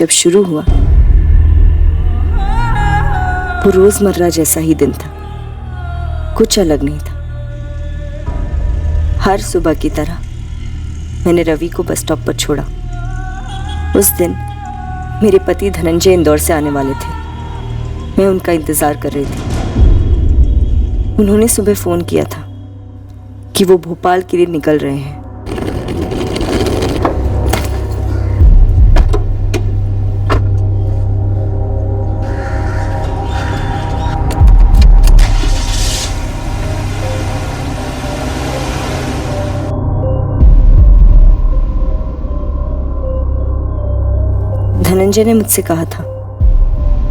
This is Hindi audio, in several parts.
जब शुरू हुआ वो रोजमर्रा जैसा ही दिन था, कुछ अलग नहीं था। हर सुबह की तरह मैंने रवि को बस स्टॉप पर छोड़ा। उस दिन मेरे पति धनंजय इंदौर से आने वाले थे। मैं उनका इंतजार कर रही थी। उन्होंने सुबह फोन किया था कि वो भोपाल के लिए निकल रहे हैं। धनंजय ने मुझसे कहा था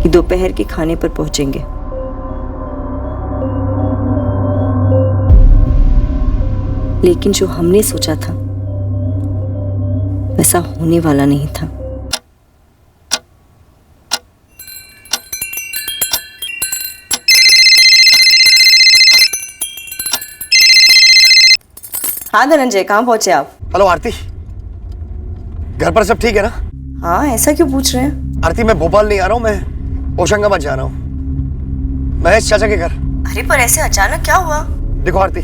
कि दोपहर के खाने पर पहुंचेंगे। लेकिन जो हमने सोचा था वैसा होने वाला नहीं था। हाँ धनंजय, कहाँ पहुंचे आप? हेलो आरती, घर पर सब ठीक है ना? हाँ, ऐसा क्यों पूछ रहे हैं? आरती, मैं भोपाल नहीं आ रहा हूँ, मैं होशंगाबाद जा रहा हूँ, महेश चाचा के घर। अरे पर ऐसे अचानक क्या हुआ? देखो आरती,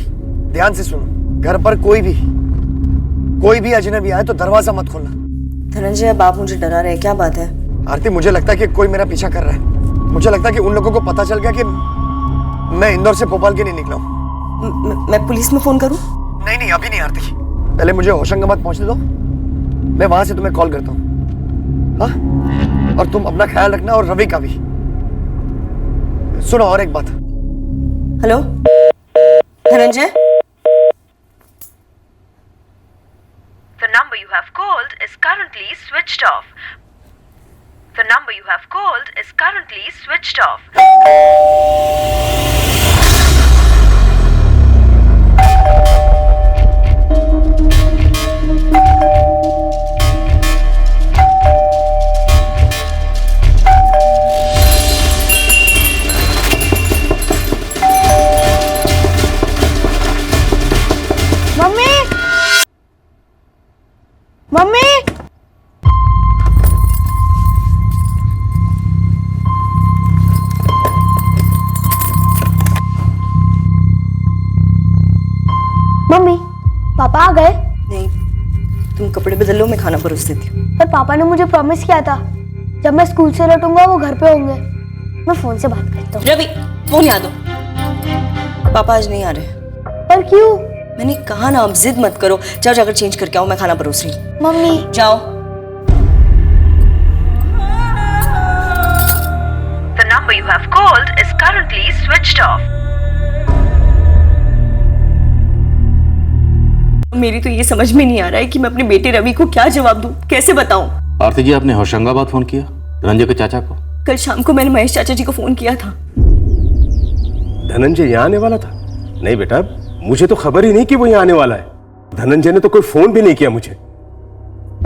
ध्यान से सुनो, घर पर कोई भी अजनबी आए तो दरवाजा मत खोलना। धनंजय, अब आप मुझे डरा रहे हैं, क्या बात है? आरती, मुझे लगता है कि कोई मेरा पीछा कर रहा है। मुझे लगता है कि उन लोगों को पता चल गया कि मैं इंदौर से भोपाल के लिए निकला हूँ। मैं पुलिस में फोन करूँ? नहीं, अभी नहीं आरती, पहले मुझे होशंगाबाद पहुंचने दो, मैं वहां से तुम्हें कॉल करता हूँ। हाँ, और तुम अपना ख्याल रखना और रवि का भी। सुनो और एक बात। Hello Dhananjay, The number you have called is currently switched off. The number you have called is currently switched off. Mummy, mummy papa आ गए? नहीं, तुम कपड़े बदल लो, मैं खाना परोस देती हूँ। पर पापा ने मुझे प्रॉमिस किया था जब मैं स्कूल से लौटूंगा वो घर पे होंगे। मैं फोन से बात करता हूँ। रवि, फोन याद दो। पापा आज नहीं आ रहे। पर क्यों? मैंने कहा ना, अब जिद मत करो। जाओ, जाकर चेंज करके आओ, मैं खाना परोस रही हूँ। मम्मी जाओ। The number you have called is currently switched off. मेरी तो ये समझ में नहीं आ रहा है कि मैं अपने बेटे रवि को क्या जवाब दूं, कैसे बताऊं। आरती जी, आपने होशंगाबाद फोन किया धनंजय के चाचा को? कल शाम को मैंने महेश चाचा जी को फोन किया था। धनंजय यहाँ आने वाला था? नहीं बेटा, मुझे तो खबर ही नहीं कि वो यहाँ आने वाला है। धनंजय ने तो कोई फोन भी नहीं किया मुझे।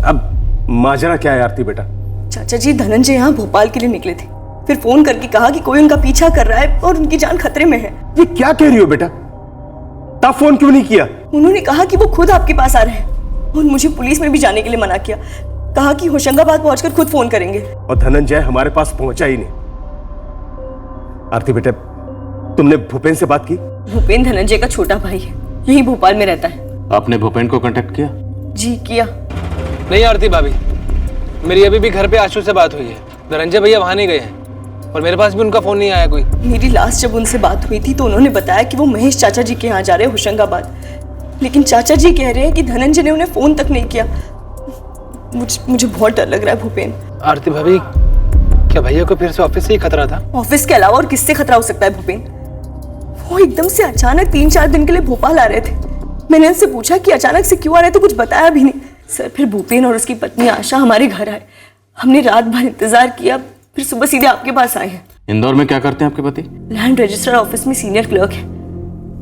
अब माजरा क्या है आरती बेटा? चाचा जी, धनंजय यहाँ भोपाल के लिए निकले थे, फिर फोन करके कहा कि कोई उनका पीछा कर रहा है और उनकी जान खतरे में है। ये क्या कह रही हो बेटा? तब फोन क्यों नहीं किया? उन्होंने कहा कि वो खुद आपके पास आ रहे हैं और मुझे पुलिस में भी जाने के लिए मना किया। कहा कि होशंगाबाद पहुंचकर खुद फोन करेंगे। और धनंजय हमारे पास पहुंचा ही नहीं। आरती बेटा, तुमने भूपेन से बात की? भूपेन धनंजय का छोटा भाई है, यही भोपाल में रहता है। आपने भूपेन को कांटेक्ट किया? जी किया। नहीं आरती भाभी, मेरी अभी भी घर पे आशु से बात हुई है। धनंजय भैया वहां नहीं गए हैं और मेरे पास भी उनका फोन नहीं आया कोई। मेरी लास्ट जब उनसे बात हुई थी तो उन्होंने बताया कि वो महेश चाचा जी के यहाँ जा रहे हैं होशंगाबाद, लेकिन चाचा जी कह रहे हैं कि धनंजय ने उन्हें फोन तक नहीं किया। मुझे बहुत डर लग रहा है भूपेन। आरती भाभी, क्या भैया को फिर से ऑफिस से ही खतरा था? ऑफिस के अलावा और किससे खतरा हो सकता है भूपेन? वो एकदम से अचानक 3-4 दिन के लिए भोपाल आ रहे थे। मैंने उनसे पूछा कि अचानक से क्यों आ रहे, तो कुछ बताया भी नहीं। सर, फिर भूपेन और उसकी पत्नी आशा हमारे घर आए। हमने रात भर इंतजार किया, फिर सुबह सीधे आपके पास आए हैं। इंदौर में क्या करते हैं आपके पति? लैंड रजिस्टर ऑफिस में सीनियर क्लर्क है,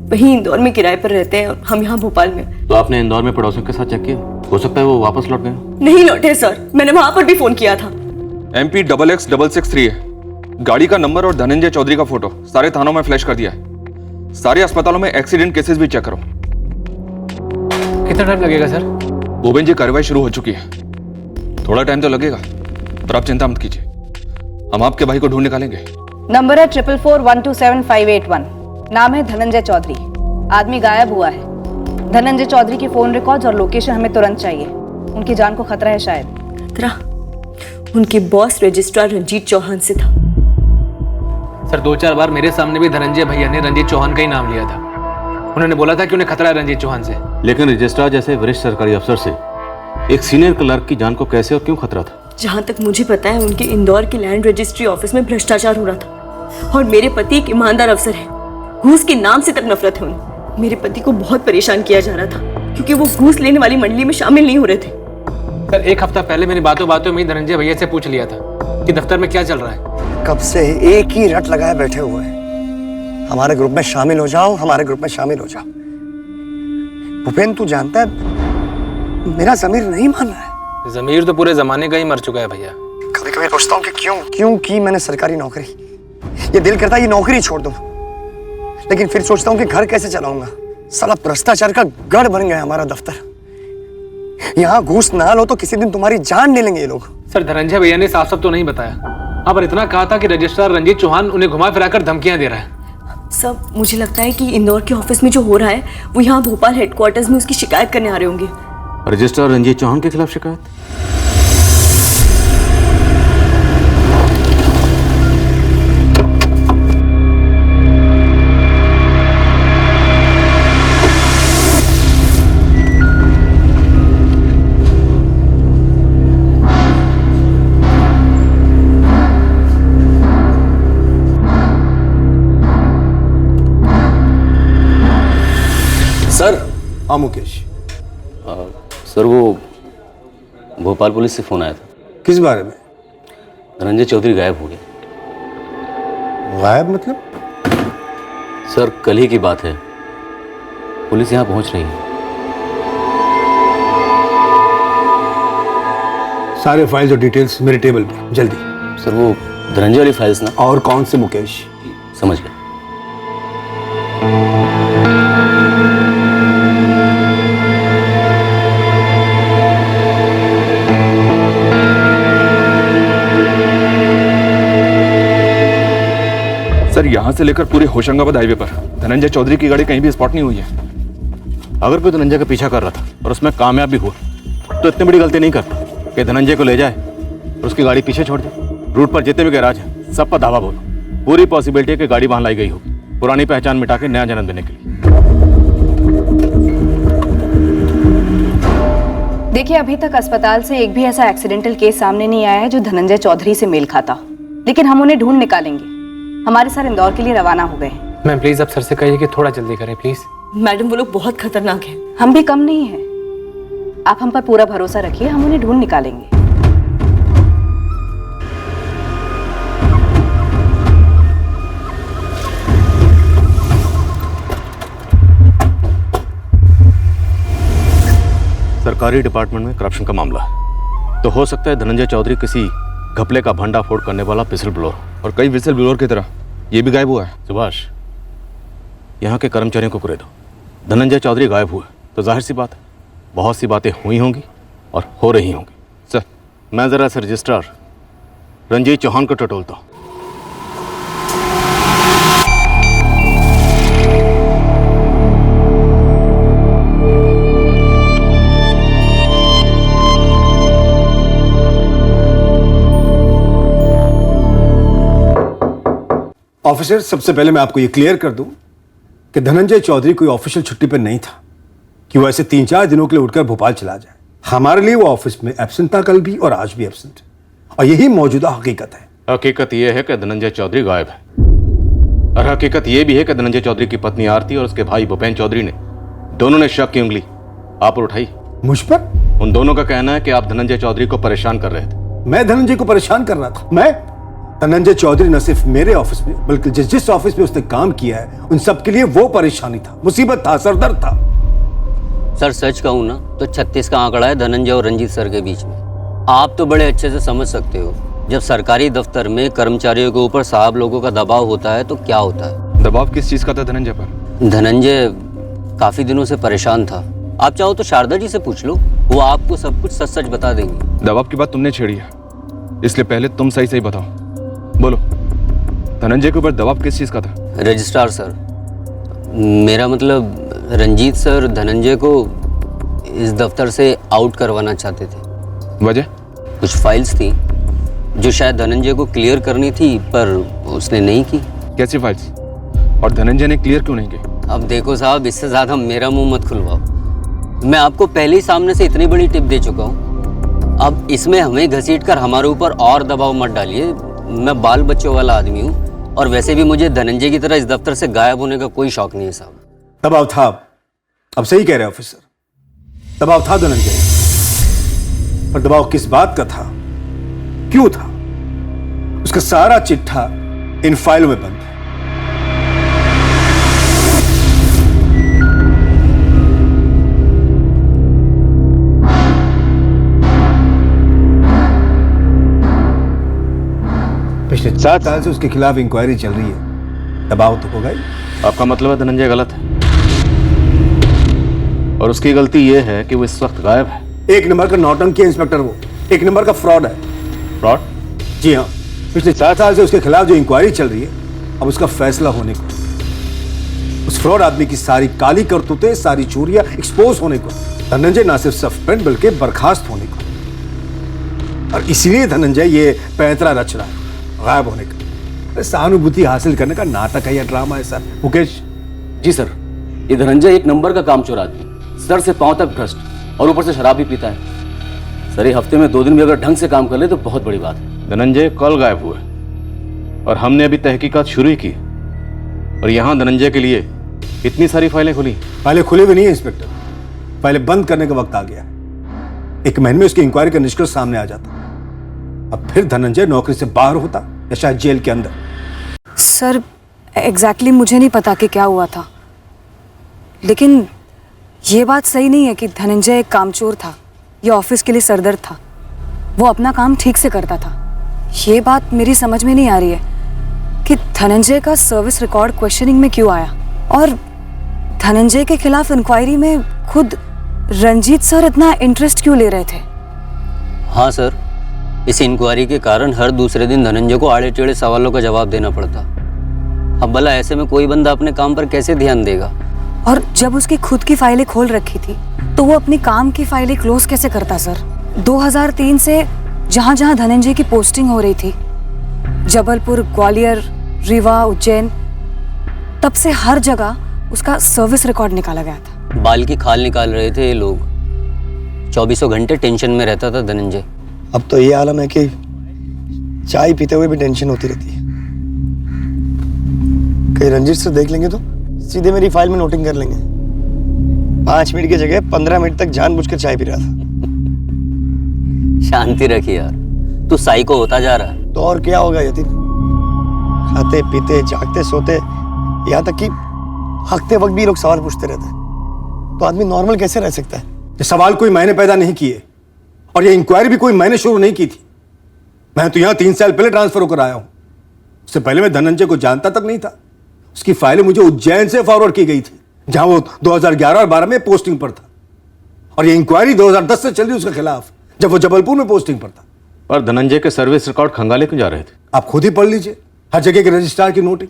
वहीं इंदौर में किराए पर रहते हैं और हम यहाँ भोपाल में। तो आपने इंदौर में पड़ोसियों के साथ चेक किया? हो सकता है वो वापस लौट गए। नहीं लौटे सर, मैंने वहां पर भी फोन किया था। MP XX663 है गाड़ी का नंबर और धनंजय चौधरी का फोटो सारे थानों में फ्लैश कर दिया है। सारे अस्पतालों में एक्सीडेंट केसेस भी चेक करो। कितना टाइम लगेगा सर? भूपेन जी, कार्रवाई शुरू हो चुकी है, थोड़ा टाइम तो लगेगा। पर आप चिंता मत कीजिए, हम आपके भाई को ढूंढ निकालेंगे। नंबर है 4412275881। नाम है धनंजय चौधरी। आदमी गायब हुआ है। धनंजय चौधरी की फोन रिकॉर्ड्स और लोकेशन हमें तुरंत चाहिए। उनकी जान को खतरा है शायद। खतरा उनके बॉस रजिस्ट्रार रंजीत चौहान से था। सर 2-4 बार मेरे सामने भी धनंजय भैया ने रंजीत चौहान का ही नाम लिया था। उन्होंने बोला था कि उन्हें खतरा है रंजीत चौहान से। लेकिन रजिस्ट्रार जैसे वरिष्ठ सरकारी अफसर से एक सीनियर क्लर्क की जान को कैसे और क्यों खतरा था? जहाँ तक मुझे पता है उनके इंदौर के लैंड रजिस्ट्री ऑफिस में भ्रष्टाचार हो रहा था और मेरे पति एक ईमानदार अफसर है। घूस के नाम से तक नफरत है उन्हें। मेरे पति को बहुत परेशान किया जा रहा था क्योंकि वो घूस लेने वाली मंडली में शामिल नहीं हो रहे थे। सर 1 हफ्ता पहले मैंने बातों बातों में ही धनंजय भैया से पूछ लिया था कि दफ्तर में क्या चल रहा है। कब से एक ही रट लगाए बैठे हुए हैं, हमारे ग्रुप में शामिल हो जाओ, हमारे ग्रुप में शामिल हो जाओ। भूपेन तू जानता है मेरा ज़मीर नहीं मान रहा है। ज़मीर तो पूरे जमाने का ही मर चुका है भैया। कभी कभी सोचता हूँ कि क्यों की मैंने सरकारी नौकरी। ये दिल करता है ये नौकरी छोड़ दूं, लेकिन फिर सोचता हूँ कि घर कैसे चलाऊंगा। साला भ्रष्टाचार का गढ़ बन गया हमारा दफ्तर। यहाँ घूस ना लो तो किसी दिन तुम्हारी जान ले लेंगे ये लोग। सर धनंजय भैया ने साफ साफ तो नहीं बताया। हाँ पर इतना कहा था कि रजिस्ट्रार रंजीत चौहान उन्हें घुमा फिराकर धमकियां दे रहा है। सब मुझे लगता है कि इंदौर के ऑफिस में जो हो रहा है वो यहाँ भोपाल हेडक्वार्टर्स में उसकी शिकायत करने आ रहे होंगे। रजिस्ट्रार रंजीत चौहान के खिलाफ शिकायत? सर। हाँ मुकेश। सर वो भोपाल पुलिस से फोन आया था। किस बारे में? धनंजय चौधरी गायब हो गए। गायब मतलब? सर कल ही की बात है, पुलिस यहाँ पहुँच रही है। सारे फाइल्स और डिटेल्स मेरे टेबल पे जल्दी। सर वो धनंजय वाली फाइल्स ना? और कौन से मुकेश? समझ गए। सर यहाँ से लेकर पूरे होशंगाबाद हाईवे पर धनंजय चौधरी की गाड़ी कहीं भी स्पॉट नहीं हुई है। अगर कोई धनंजय का पीछा कर रहा था और उसमें कामयाब भी हुआ तो इतनी बड़ी गलती नहीं करता कि धनंजय को ले जाए और उसकी गाड़ी पीछे छोड़ दे। रूट पर जितने भी गैराज हैं सब पर धावा बोलो। पूरी पॉसिबिलिटी है कि गाड़ी वहां लाई गई होगी, पुरानी पहचान मिटा के नया जन्म देने के लिए। देखिए अभी तक अस्पताल से एक भी ऐसा एक्सीडेंटल केस सामने नहीं आया है जो धनंजय चौधरी से मेल खाता, लेकिन हम उन्हें ढूंढ निकालेंगे। हमारे सर इंदौर के लिए रवाना हो गए हैं। मैम प्लीज आप सर से कहिए कि थोड़ा जल्दी करें प्लीज। मैडम वो लोग बहुत खतरनाक हैं। हम भी कम नहीं हैं। आप हम पर पूरा भरोसा रखिए, हम उन्हें ढूंढ निकालेंगे। सरकारी डिपार्टमेंट में करप्शन का मामला है तो हो सकता है धनंजय चौधरी किसी घपले का भंडाफोड़ करने वाला विसल ब्लोअर, और कई विसल ब्लोअर की तरह ये भी गायब हुआ है। सुभाष यहाँ के कर्मचारियों को पूरे दो। धनंजय चौधरी गायब हुए तो जाहिर सी बात है बहुत सी बातें हुई होंगी और हो रही होंगी। सर मैं ज़रा से रजिस्ट्रार रंजीत चौहान को टटोलता हूँ। ऑफिसर सबसे पहले मैं आपको ये क्लियर कर दूं कि धनंजय चौधरी कोई ऑफिशियल छुट्टी पर नहीं था कि वो ऐसे 3-4 दिनों के लिए उठकर भोपाल चला जाए। हमारे लिए वो ऑफिस में एब्सेंट था, कल भी और आज भी एब्सेंट, और यही मौजूदा हकीकत है। हकीकत यह है कि धनंजय चौधरी गायब है और हकीकत यह भी है कि धनंजय चौधरी की पत्नी आरती और उसके भाई भूपेन चौधरी ने दोनों ने शक की उंगली आप पर उठाई। मुझ पर? उन दोनों का कहना है कि आप धनंजय चौधरी को परेशान कर रहे थे। मैं धनंजय को परेशान कर रहा था? मैं? धनंजय चौधरी न सिर्फ मेरे ऑफिस में बल्कि जिस ऑफिस में उसने काम किया है उन सब के लिए वो परेशानी था, मुसीबत था, सरदर्द था। सर सच कहूँ ना तो 36 का आंकड़ा है धनंजय और रंजीत सर के बीच में। आप तो बड़े अच्छे से समझ सकते हो जब सरकारी दफ्तर में कर्मचारियों के ऊपर साहब लोगों का दबाव होता है तो क्या होता है। दबाव किस चीज का था धनंजय पर? धनंजय काफी दिनों से परेशान था। आप चाहो तो शारदा जी से पूछ लो, वो आपको सब कुछ सच सच बता देंगी। दबाव की बात तुमने छेड़ी है, इसलिए पहले तुम सही सही बताओ। बोलो, धनंजय के ऊपर दबाव किस चीज़ का था? रजिस्ट्रार सर, मेरा मतलब रंजीत सर धनंजय को इस दफ्तर से आउट करवाना चाहते थे। वजह? कुछ फाइल्स थी जो शायद धनंजय को क्लियर करनी थी, पर उसने नहीं की। कैसी फाइल्स? और धनंजय ने क्लियर क्यों नहीं की? अब देखो साहब, इससे ज़्यादा मेरा मुंह मत खुलवाओ। मैं आपको पहले ही सामने से इतनी बड़ी टिप दे चुका हूँ। अब इसमें हमें घसीट कर हमारे ऊपर और दबाव मत डालिए। मैं बाल बच्चों वाला आदमी हूँ, और वैसे भी मुझे धनंजय की तरह इस दफ्तर से गायब होने का कोई शौक नहीं है साहब। दबाव था। अब सही कह रहे हैं ऑफिसर, दबाव था धनंजय, पर दबाव किस बात का था, क्यों था, उसका सारा चिट्ठा इन फाइलों में बंद है। पिछले 7 साल से उसके खिलाफ इंक्वायरी चल रही है, दबाव तो होगा ही। आपका मतलब है धनंजय गलत है, और उसकी गलती यह है कि वो इस वक्त गायब है। एक नंबर का नौटंकी है इंस्पेक्टर, वो एक नंबर का फ्रॉड है। फ्रॉड? जी हाँ, पिछले 4 साल से उसके खिलाफ जो इंक्वायरी चल रही है, अब उसका फैसला होने को, उस फ्रॉड आदमी की सारी काली करतूतें, सारी चोरियां एक्सपोज होने को, धनंजय ना सिर्फ सस्पेंड बल्कि बर्खास्त होने को। और इसीलिए धनंजय ये पैंतरा रच रहा है गायब होने का। सहानुभूति हासिल करने का नाटक है या ड्रामा है सर। मुकेश? जी सर, ये धनंजय एक नंबर का कामचोर आदमी, सर से पांव तक भ्रष्ट, और ऊपर से शराब भी पीता है। सर, ये हफ्ते में 2 दिन भी अगर ढंग से काम कर ले तो बहुत बड़ी बात है। धनंजय कल गायब हुए, और हमने अभी तहकीकात शुरू ही की, और यहाँ धनंजय के लिए इतनी सारी फाइलें खुली। फाइलें खुली भी नहीं है इंस्पेक्टर, फाइलें बंद करने का वक्त आ गया। 1 महीने में उसकी इंक्वायरी का निष्कर्ष सामने आ जाता, अब फिर धनंजय नौकरी से बाहर होता या शायद जेल के अंदर। सर, एग्जैक्टली मुझे नहीं पता कि क्या हुआ था, लेकिन ये बात सही नहीं है कि धनंजय एक कामचोर था या ऑफिस के लिए सरदर्द था। वो अपना काम ठीक से करता था। ये बात मेरी समझ में नहीं आ रही है कि धनंजय का सर्विस रिकॉर्ड क्वेश्चनिंग में क्यों आया, और धनंजय के खिलाफ इंक्वायरी में खुद रंजीत सर इतना इंटरेस्ट क्यों ले रहे थे। हाँ सर, इस इंक्वायरी के कारण हर दूसरे दिन धनंजय को आड़े टेढ़े सवालों का जवाब देना पड़ता। अब भला ऐसे में कोई बंदा अपने काम पर कैसे ध्यान देगा। और जब उसकी खुद की फाइलें खोल रखी थी तो वो अपनी काम की फाइलें क्लोज कैसे करता सर। 2003 से जहां जहां धनंजय की पोस्टिंग हो रही थी, जबलपुर, ग्वालियर, रीवा, उज्जैन, तब से हर जगह उसका सर्विस रिकॉर्ड निकाला गया था। बाल की खाल निकाल रहे थे ये लोग। 24 घंटे टेंशन में रहता था धनंजय। अब तो ये आलम है कि चाय पीते हुए भी टेंशन होती रहती है। कहीं रंजीत से देख लेंगे तो सीधे मेरी फाइल में नोटिंग कर लेंगे। 5 मिनट की जगह 15 मिनट तक जानबूझकर चाय पी रहा था। शांति रखिए यार, तू साइको होता जा रहा है। तो और क्या होगा यतीन, खाते पीते जागते सोते, यहाँ तक कि हकते वक्त भी लोग सवाल पूछते रहते हैं, तो आदमी नॉर्मल कैसे रह सकता है। ये सवाल कोई मैंने पैदा नहीं किए, और ये इंक्वायरी भी कोई मैंने शुरू नहीं की थी। मैं तो यहाँ 3 साल पहले ट्रांसफर होकर आया हूं। उससे पहले मैं धनंजय को जानता तक नहीं था। उसकी फाइलें मुझे उज्जैन से फॉरवर्ड की गई थी, जहां वो 2011 और 12 में पोस्टिंग पर था, और ये इंक्वायरी 2010 से चल रही उसके खिलाफ, जब वो जबलपुर में पोस्टिंग पर था। और धनंजय के सर्विस रिकॉर्ड खंगाले क्यों जा रहे थे? आप खुद ही पढ़ लीजिए हर जगह के रजिस्ट्रार की नोटिंग।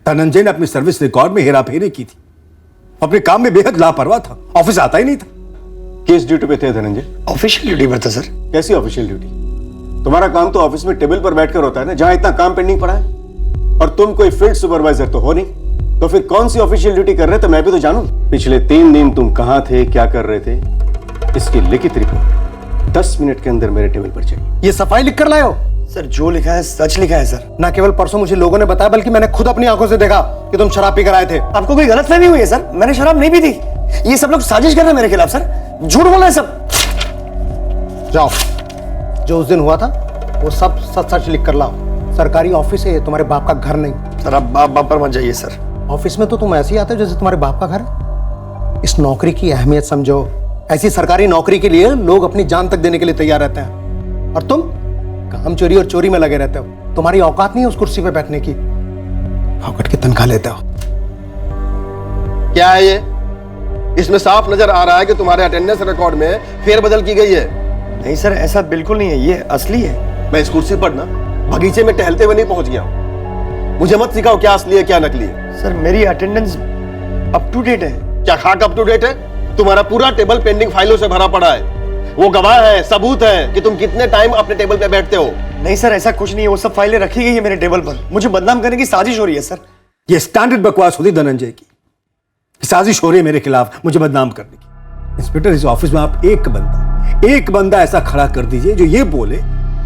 धनंजय ने अपने सर्विस रिकॉर्ड में हेराफेरी की थी, अपने काम में बेहद लापरवाह था, ऑफिस आता ही नहीं था। किस ड्यूटी पे थे धनंजय? ऑफिशियल ड्यूटी पर था सर। कैसी ऑफिशियल ड्यूटी? तुम्हारा काम तो ऑफिस में टेबल पर बैठकर होता है ना, जहां इतना काम पेंडिंग पड़ा है। और तुम कोई फील्ड सुपरवाइजर तो हो नहीं, तो फिर कौन सी ऑफिशियल ड्यूटी कर रहे थे मैं भी तो जानूं। पिछले 3 दिन तुम कहां थे, क्या कर रहे थे, इसकी लिखित रिपोर्ट 10 मिनट के अंदर मेरे टेबल पर चाहिए। ये सफाई लिख कर लाए हो? सर जो लिखा है सच लिखा है सर। ना केवल परसों मुझे लोगों ने बताया, बल्कि मैंने खुद अपनी आंखों से देखा कि तुम शराब पीकर आए थे। आपको कोई गलतफहमी हुई है सर, मैंने शराब नहीं पी थी। ये सब लोग साजिश कर रहे हैं मेरे खिलाफ सर, झूठ बोल रहे हैं सब। जाओ, जो उस दिन हुआ था वो सब सच सच लिख कर लाओ। सरकारी ऑफिस है, तुम्हारे बाप का घर नहीं। सर आप बाप पर मत जाइए सर। ऑफिस में तो तुम ऐसे ही आते हो जैसे तुम्हारे बाप का घर है। इस नौकरी की अहमियत समझो। ऐसी सरकारी नौकरी के लिए लोग अपनी जान तक देने के लिए तैयार रहते हैं, और तुम काम चोरी और चोरी में लगे रहते हो। तुम्हारी औकात नहीं है उस कुर्सी पे बैठने की, औकात की तनख्वाह लेते हो। क्या है ये? इसमें साफ नजर आ रहा है कि तुम्हारे अटेंडेंस रिकॉर्ड में फेरबदल की गई है। नहीं सर, ऐसा बिल्कुल नहीं है, ये असली है। मैं इस कुर्सी पर ना बगीचे में टहलते हुए नहीं पहुंच गया हूं। मुझे मत सिखाओ क्या असली है क्या नकली है। सर मेरी अटेंडेंस अप टू डेट है। क्या खाक अप टू डेट है? तुम्हारा पूरा टेबल पेंडिंग फाइलों से भरा पड़ा है। वो गवाह है, सबूत है कि तुम कितने टाइम अपने टेबल पे बैठते हो। नहीं सर, ऐसा कुछ नहीं है। वो सब फाइलें रखी गई है मेरे टेबल पर। मुझे बदनाम करने की साजिश हो रही है सर। ये स्टैंडर्ड बकवास होती धनंजय की। साजिश हो रही है मेरे खिलाफ मुझे बदनाम करने की। इंस्पेक्टर, इस ऑफिस में आप एक बंदा ऐसा खड़ा कर दीजिए जो ये बोले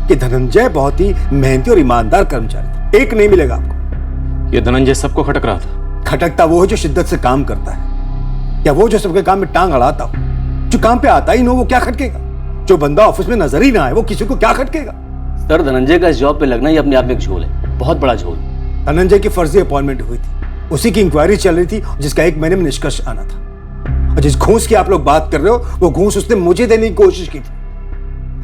कि धनंजय बहुत ही मेहनती और ईमानदार कर्मचारी था। एक नहीं मिलेगा आपको। ये धनंजय सबको खटक रहा था। खटकता वो है जो शिद्दत से काम करता है, या वो जो सबके काम में टांग अड़ाता हो? जो काम पे आता ही ना वो क्या खटकेगा? जो बंदा ऑफिस में नजर ही ना आए वो किसी को क्या खटकेगा? सर, धनंजय का इस जॉब पे लगना ही अपने आप में एक झोल है, बहुत बड़ा झोल। धनंजय की फर्जी अपॉइंटमेंट हुई थी, उसी की इंक्वायरी चल रही थी जिसका 1 महीने में निष्कर्ष आना था। और जिस घूस की आप लोग बात कर रहे हो वो घूस उसने मुझे देने की कोशिश की थी,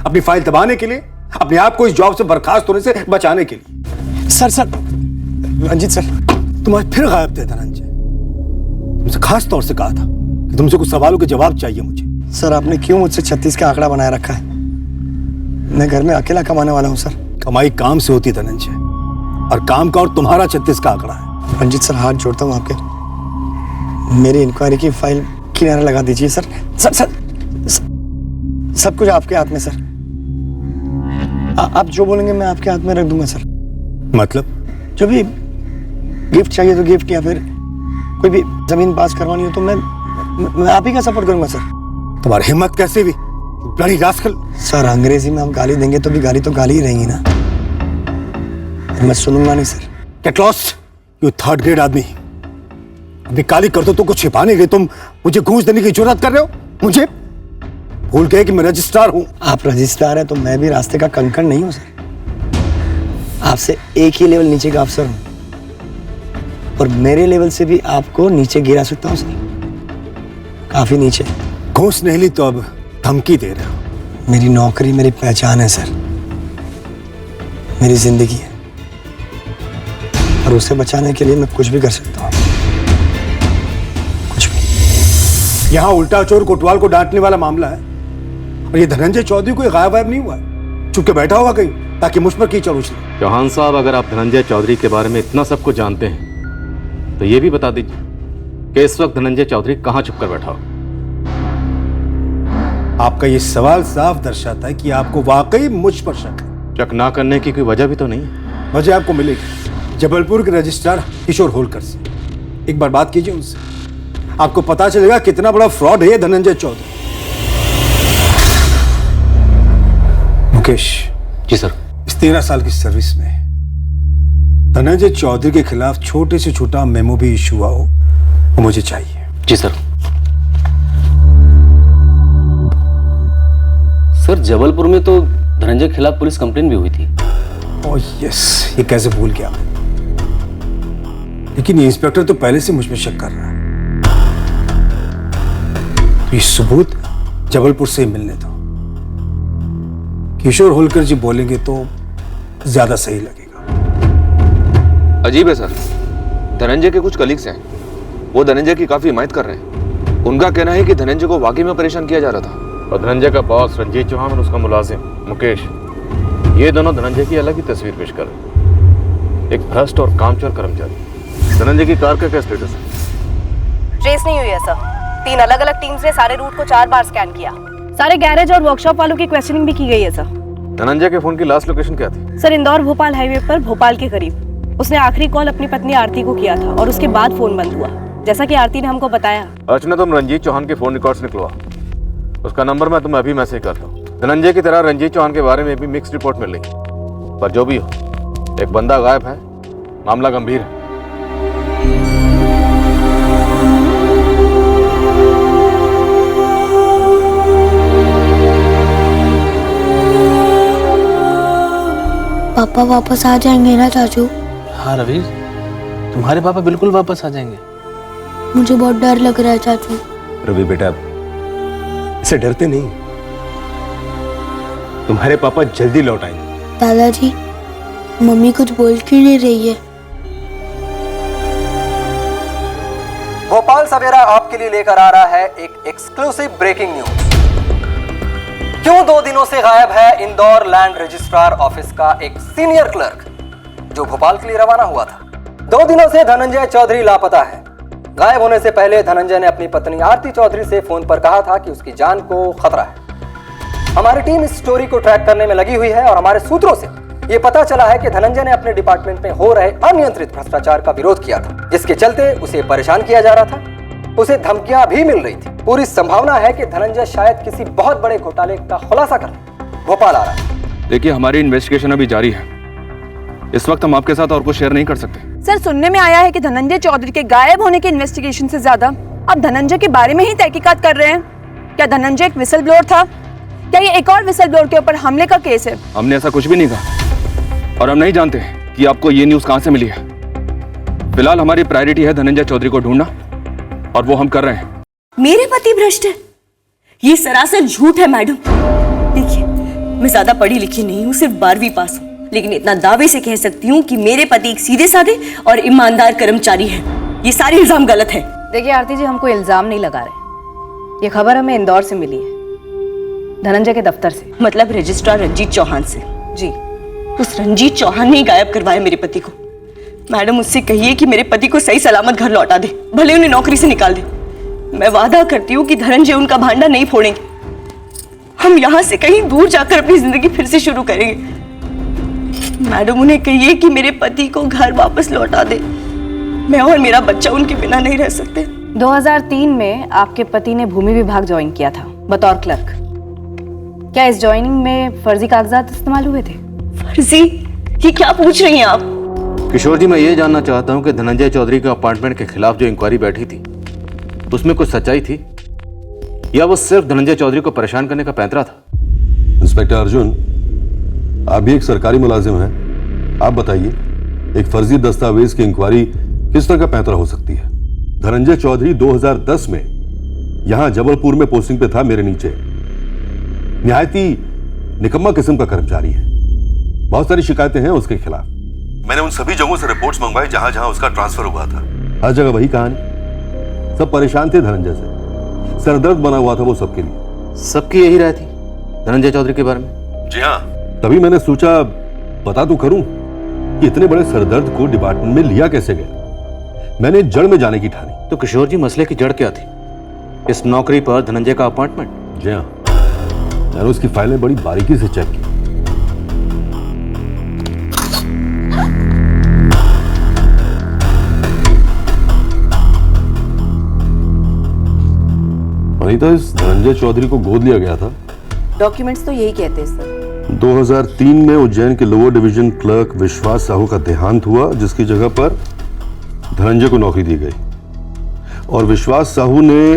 अपनी फाइल दबाने के लिए, अपने आप को इस जॉब से बर्खास्त होने से बचाने के लिए। सर रंजीत सर, तुम आज फिर गायब थे धनंजय। तुमसे खास तौर से कहा था कि तुमसे कुछ सवालों के जवाब चाहिए मुझे। सर आपने क्यों मुझसे 36 का आंकड़ा बनाए रखा है? मैं घर में अकेला कमाने वाला हूँ सर। कमाई काम से होती धनंजय, और काम का और तुम्हारा 36 का आंकड़ा है। रंजीत सर, हाथ जोड़ता हूँ आपके, मेरी इंक्वायरी की फाइल किनारा लगा दीजिए सर। सब कुछ आपके हाथ में सर। आप जो बोलेंगे मैं आपके हाथ में रख दूंगा सर। मतलब? जो भी गिफ्ट चाहिए तो गिफ्ट, या फिर कोई भी जमीन पास करवानी हो तो मैं आप ही का सपोर्ट करूंगा सर। तुम्हारी हिम्मत कैसे भी? Bloody rascal. सर अंग्रेजी में आप गाली देंगे तो भी गाली तो गाली ही रहेंगी ना। मैं सुनूंगा नहीं sir. Get lost, you third grade आदमी। अपनी काली करतूतों को छिपाने के लिए तुम मुझे घूस देने की जुर्रत कर रहे हो? मुझे भूल गए कि मैं रजिस्ट्रार हूं। आप रजिस्ट्रार हैं तो मैं भी रास्ते का कंकड़ नहीं हूं सर। आपसे एक ही लेवल नीचे का अफसर हूं, और मेरे लेवल से भी आपको नीचे गिरा सकता हूं सर, काफी नीचे। घूस नहीं ली तो अब धमकी दे रहे हो? मेरी नौकरी मेरी पहचान है सर, मेरी जिंदगी है, और उसे बचाने के लिए मैं कुछ भी कर सकता हूँ, कुछ भी। यहाँ उल्टा चोर कोतवाल को डांटने वाला मामला है, और ये धनंजय चौधरी कोई गायब नहीं हुआ है, चुप के बैठा हुआ कहीं ताकि मुझ पर कीचड़ उछले। चौहान साहब, अगर आप धनंजय चौधरी के बारे में इतना सब कुछ जानते हैं तो ये भी बता दीजिए कि इस वक्त धनंजय चौधरी कहाँ छुप कर बैठा हो? आपका ये सवाल साफ दर्शाता है कि आपको वाकई मुझ पर शक है। शक ना करने की कोई वजह भी तो नहीं है। वजह आपको मिलेगी जबलपुर के रजिस्ट्रार किशोर होलकर से। एक बार बात कीजिए उनसे, आपको पता चलेगा कितना बड़ा फ्रॉड है ये धनंजय चौधरी। मुकेश। जी सर। इस 13 साल की सर्विस में धनंजय चौधरी के खिलाफ छोटे से छोटा मेमो भी इशू हुआ हो वो मुझे चाहिए। जी सर। सर, जबलपुर में तो धनंजय के खिलाफ पुलिस कंप्लेन भी हुई थी। ओह यस, ये कैसे भूल गया मैं। लेकिन ये इंस्पेक्टर तो पहले से मुझ पर शक कर रहा है, तो ये सबूत जबलपुर से मिलने दो। किशोर होलकर जी बोलेंगे तो ज्यादा सही लगेगा। अजीब है सर, धनंजय के कुछ कलीग्स हैं, वो धनंजय की काफी हिमायत कर रहे हैं। उनका कहना है कि धनंजय को वाकई में परेशान किया जा रहा था, और धनंजय का बॉस रंजीत चौहान और उसका मुलाजिम मुकेश, ये दोनों धनंजय की अलग ही तस्वीर पेश कर रहे हैं। एक भ्रष्ट और कामचोर कर्मचारी। धनंजय की कार का क्या स्टेटस है? ट्रेस नहीं हुई है सर। 3 अलग अलग टीम्स ने सारे रूट को 4 बार स्कैन किया। सारे गैरेज और वर्कशॉप वालों की क्वेश्चनिंग भी की गई है सर। धनंजय के फोन की लास्ट लोकेशन क्या थी? सर, इंदौर भोपाल हाईवे पर भोपाल के करीब। उसने आखिरी कॉल अपनी पत्नी आरती को किया था और उसके बाद फोन बंद हुआ, जैसा कि आरती ने हमको बताया। अर्चना, तुम रंजीत चौहान के फोन रिकॉर्ड्स निकलवा, उसका नंबर मैं तुम्हें अभी मैसेज करता हूँ। धनंजय की तरह रंजीत चौहान के बारे में भी मिक्स्ड रिपोर्ट मिल रही, पर जो भी हो, एक बंदा गायब है, मामला गंभीर है। पापा वापस आ जाएंगे ना चाचू? हाँ रवीर, तुम्हारे पापा बिल्कुल वापस आ जाएंगे। मुझे बहुत डर लग रहा है चाचू। रवि बेटा, इसे डरते नहीं, तुम्हारे पापा जल्दी लौट आएंगे। दादाजी, मम्मी कुछ बोल क्यों नहीं रही है? भोपाल सवेरा आपके लिए लेकर आ रहा है एक एक्सक्लूसिव ब्रेकिंग न्यूज। क्यों 2 दिनों से गायब है इंदौर लैंड रजिस्ट्रार ऑफिस का एक सीनियर क्लर्क जो भोपाल के लिए रवाना हुआ था? 2 दिनों से धनंजय चौधरी लापता है। गायब होने से पहले धनंजय ने अपनी पत्नी आरती चौधरी से फोन पर कहा था कि उसकी जान को खतरा है। हमारी टीम इस स्टोरी को ट्रैक करने में लगी हुई है और हमारे सूत्रों से ये पता चला है कि धनंजय ने अपने डिपार्टमेंट में हो रहे अनियंत्रित भ्रष्टाचार का विरोध किया था, जिसके चलते उसे परेशान किया जा रहा था। उसे धमकियां भी मिल रही थी। पूरी संभावना है कि धनंजय शायद किसी बहुत बड़े घोटाले का खुलासा कर भोपाल आ रहा है। देखिए, हमारी इन्वेस्टिगेशन अभी जारी है। इस वक्त हम आपके साथ और कुछ शेयर नहीं कर सकते। सर, सुनने में आया है कि धनंजय चौधरी के गायब होने के इन्वेस्टिगेशन से ज्यादा आप धनंजय के बारे में ही तहकीकात कर रहे हैं। क्या धनंजय एक विसल ब्लोअर था? क्या ये एक और विसल ब्लोअर के ऊपर हमले का केस है? हमने ऐसा कुछ भी नहीं कहा और हम नहीं जानते कि आपको ये न्यूज कहां से मिली है। फिलहाल हमारी प्रायोरिटी है धनंजय चौधरी को ढूंढना और वो हम कर रहे हैं। मेरे पति भ्रष्ट है? ये सरासर झूठ है मैडम। देखिए, मैं ज्यादा पढ़ी लिखी नहीं हूँ, सिर्फ 12वीं पास हूँ, लेकिन इतना दावे से कह सकती हूँ कि मेरे पति एक सीधे साधे और ईमानदार कर्मचारी है। ये सारे इल्जाम गलत है। देखिए आरती जी, हम कोई इल्जाम नहीं लगा रहे। ये खबर हमें इंदौर से मिली है, धनंजय के दफ्तर से। मतलब रजिस्ट्रार रंजीत चौहान से? जी। उस रंजीत चौहान ने गायब करवाया मेरे पति को। मैडम, उससे कहिए कि मेरे पति को सही सलामत घर लौटा दे, भले उन्हें नौकरी से निकाल दे। मैं वादा करती हूँ कि धनंजय उनका भांडा नहीं फोड़ेंगे। हम यहाँ से कहीं दूर जाकर अपनी जिंदगी फिर से शुरू करेंगे। मैडम, उन्हें कहिए कि मेरे पति को घर वापस लौटा दे। मैं और मेरा बच्चा उनके बिना नहीं रह सकते। 2003 में आपके पति ने भूमि विभाग ज्वाइन किया था बतौर क्लर्क। क्या इस ज्वाइनिंग में फर्जी कागजात इस्तेमाल हुए थे? फर्जी? ये क्या पूछ रही हैं आप? किशोर जी, मैं ये जानना चाहता हूँ कि धनंजय चौधरी के अपार्टमेंट के खिलाफ जो इंक्वायरी बैठी थी उसमें कुछ सच्चाई थी या वो सिर्फ धनंजय चौधरी को परेशान करने का पैंतरा था? इंस्पेक्टर अर्जुन, आप भी एक सरकारी मुलाजिम हैं। आप बताइए, एक फर्जी दस्तावेज की इंक्वायरी किस तरह का पैंतरा हो सकती है? धनंजय चौधरी 2010 में यहां जबलपुर में पोस्टिंग पे था, मेरे नीचे। निहायती निकम्मा किस्म का कर्मचारी है। बहुत सारी शिकायतें हैं उसके खिलाफ। मैंने उन सभी जगहों से रिपोर्ट्स मंगवाई जहां जहां उसका ट्रांसफर हुआ था। हर जगह वही कहानी। सब परेशान थे धनंजय से, सरदर्द बना हुआ था वो सबके लिए। सबकी यही राय थी धनंजय चौधरी के बारे में? जी हाँ। तभी मैंने सोचा पता तो करूं कि इतने बड़े सरदर्द को डिपार्टमेंट में लिया कैसे गया। मैंने जड़ में जाने की ठानी। तो किशोर जी, मसले की जड़ क्या थी? इस नौकरी पर धनंजय का अपार्टमेंट? जी हाँ, मैंने उसकी फाइलें बड़ी बारीकी से चेक की। अनीता, इस धनंजय चौधरी को गोद लिया गया था। डॉक्यूमेंट्स तो यही कहते हैं सर। 2003 में उज्जैन के लोअर डिवीजन क्लर्क विश्वास साहू का देहांत हुआ, जिसकी जगह पर धनंजय को नौकरी दी गई। और विश्वास साहू ने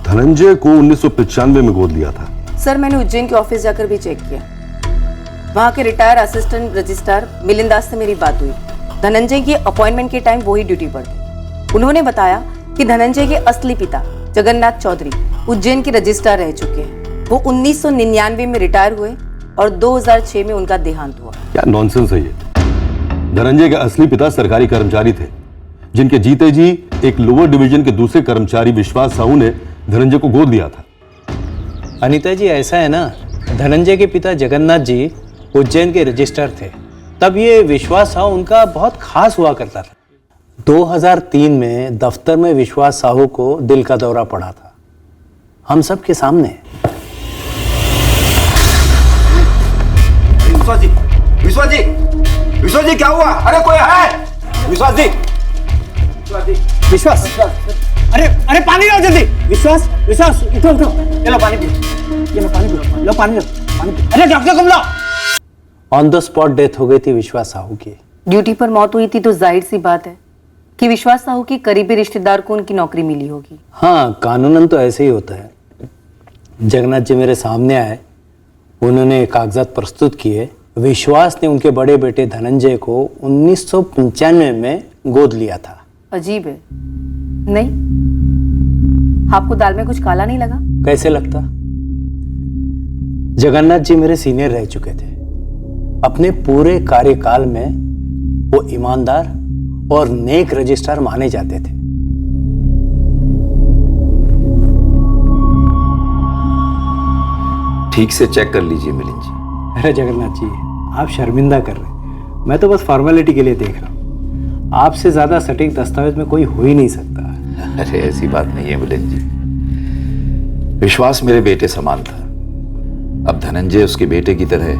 धनंजय को 1995 में गोद लिया था। सर, मैंने उज्जैन के ऑफिस जाकर भी चेक किया। वहाँ के रिटायर असिस्टेंट रजिस्ट्रार मिलिंद दास से मेरी बात हुई। धनंजय की अपॉइंटमेंट के टाइम वही ड्यूटी पर थे। उन्होंने बताया कि धनंजय के असली पिता जगन्नाथ चौधरी उज्जैन के रजिस्ट्रार रह चुके हैं। वो 1999 में रिटायर हुए और 2006 में उनका देहांत हुआ। क्या नॉनसेंस है ये? धनंजय के असली पिता सरकारी कर्मचारी थे, जिनके जीते जी एक लोअर डिवीजन के दूसरे कर्मचारी विश्वास साहू ने धनंजय को गोद लिया था। अनीता जी, ऐसा है ना, धनंजय के पिता जगन्नाथ जी उज्जैन के रजिस्ट्रार थे। तब ये विश्वास साहू उनका बहुत खास हुआ करता था। 2003 में दफ्तर में विश्वास साहू को दिल का दौरा पड़ा था, हम सब के सामने। विश्वास जी, विश्वास जी, विश्वास जी, क्या हुआ? अरे कोई है? विश्वास जी, विश्वास, अरे अरे पानी लाओ जल्दी। विश्वास, विश्वास, उठो उठो, ये लो पानी पियो, ये लो पानी पियो, लो पानी लो, पानी पियो। अरे डॉक्टर को बुलाओ। ऑन द स्पॉट डेथ हो गई थी विश्वास साहू की। ड्यूटी पर मौत हुई थी तो जाहिर सी बात है कि विश्वास साहू की करीबी रिश्तेदार को उनकी नौकरी मिली होगी। हाँ, कानूनन तो ऐसे ही होता है। जगन्नाथ जी मेरे सामने आए, उन्होंने कागजात प्रस्तुत किए। विश्वास ने उनके बड़े बेटे धनंजय को 1995 में गोद लिया था। अजीब है, नहीं? आपको दाल में कुछ काला नहीं लगा? कैसे लगता? जगन्नाथ जी मेरे सीनियर रह चुके थे। अपने पूरे कार्यकाल में वो ईमानदार और नेक रजिस्ट्रार माने जाते थे। ठीक से चेक कर लीजिए मिलिंद जी। अरे जगन्नाथ जी, आप शर्मिंदा कर रहे हैं। मैं तो बस फॉर्मेलिटी के लिए देख रहा हूँ। आपसे ज्यादा सटीक दस्तावेज में कोई हो ही नहीं सकता। अरे ऐसी बात नहीं है मिलिंद जी, विश्वास मेरे बेटे समान था। अब धनंजय उसके बेटे की तरह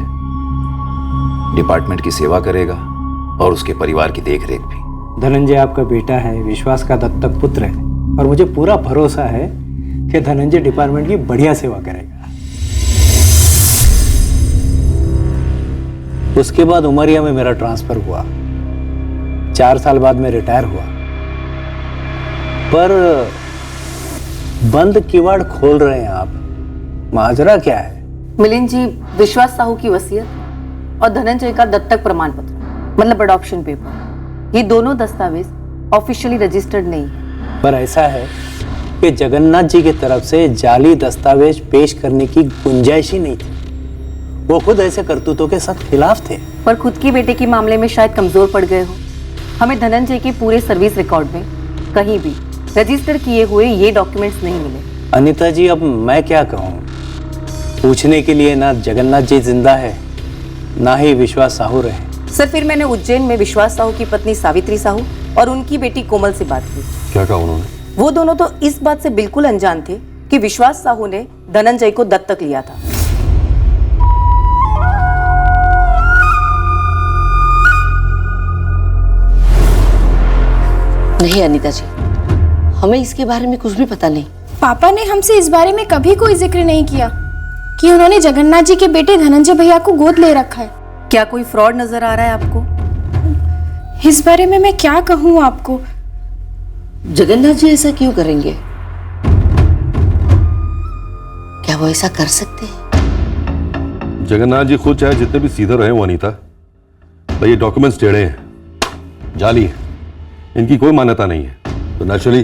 डिपार्टमेंट की सेवा करेगा और उसके परिवार की देखरेख भी। धनंजय आपका बेटा है, विश्वास का दत्तक पुत्र है, और मुझे पूरा भरोसा है कि धनंजय डिपार्टमेंट की बढ़िया सेवा करेगा। उसके बाद उमरिया में मेरा ट्रांसफर हुआ, 4 साल बाद मैं रिटायर हुआ। पर बंद किवाड़ खोल रहे हैं आप, माजरा क्या है? मिलिंद जी, विश्वास साहू की वसीयत और धनंजय का दत्तक प्रमाण पत्र, मतलब अडॉप्शन पेपर, ये दोनों दस्तावेज ऑफिशियली रजिस्टर्ड नहीं है। पर ऐसा है कि जगन्नाथ जी की तरफ से जाली दस्तावेज पेश करने की गुंजाइश ही नहीं थी। वो खुद ऐसे करतूतों के सख्त खिलाफ थे। पर खुद की बेटे के मामले में शायद कमजोर पड़ गए हो। हमें धनंजय के पूरे सर्विस रिकॉर्ड में कहीं भी रजिस्टर किए हुए ये डॉक्यूमेंट्स नहीं मिले। अनीता जी, अब मैं क्या कहूँ? पूछने के लिए ना जगन्नाथ जी जिंदा है, ना ही विश्वास साहू रहे। सर, फिर मैंने उज्जैन में विश्वास साहू की पत्नी सावित्री साहू और उनकी बेटी कोमल से बात की। क्या कहा उन्होंने? वो दोनों तो इस बात से बिल्कुल अनजान थे कि विश्वास साहू ने धनंजय को दत्तक लिया था। नहीं अनीता जी, हमें इसके बारे में कुछ भी पता नहीं। पापा ने हमसे इस बारे में कभी कोई जिक्र नहीं किया कि उन्होंने जगन्नाथ जी के बेटे धनंजय भैया को गोद ले रखा है। क्या कोई फ्रॉड नजर आ रहा है आपको? इस बारे में मैं क्या कहूँ आपको? जगन्नाथ जी ऐसा क्यों करेंगे? क्या वो ऐसा कर सकते हैं? जगन्नाथ जी खुद चाहे जितने भी सीधे रहे वो अनीता, पर ये डॉक्यूमेंट्स टेढ़े हैं, जाली है, इनकी कोई मान्यता नहीं है। तो नेचुरली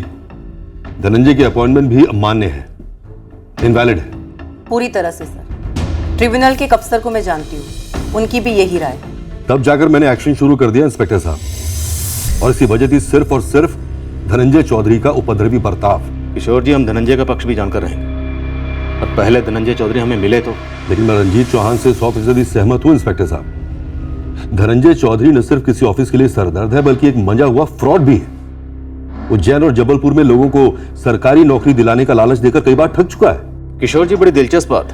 धनंजय की अपॉइंटमेंट भी अमान्य है, इनवैलिड है। पूरी तरह से सर। ट्रिब्यूनल के एक अफसर को मैं जानती हूँ, उनकी भी यही राय। तब जाकर मैंने एक्शन शुरू कर दिया इंस्पेक्टर साहब, और इसकी वजह थी सिर्फ और सिर्फ धनंजय चौधरी का उपद्रवी बर्ताव। किशोर जी, हम धनंजय का पक्ष भी जानकर रहेंगे, और पहले धनंजय चौधरी हमें मिले तो। लेकिन मैं रंजीत चौहान से 100% सहमत हूँ इंस्पेक्टर साहब। धनंजय चौधरी न सिर्फ किसी ऑफिस के लिए सरदर्द है, बल्कि एक मंजा हुआ फ्रॉड भी है। उज्जैन और जबलपुर में लोगों को सरकारी नौकरी दिलाने का लालच देकर कई बार ठग चुका है। किशोर जी, बड़ी दिलचस्प बात।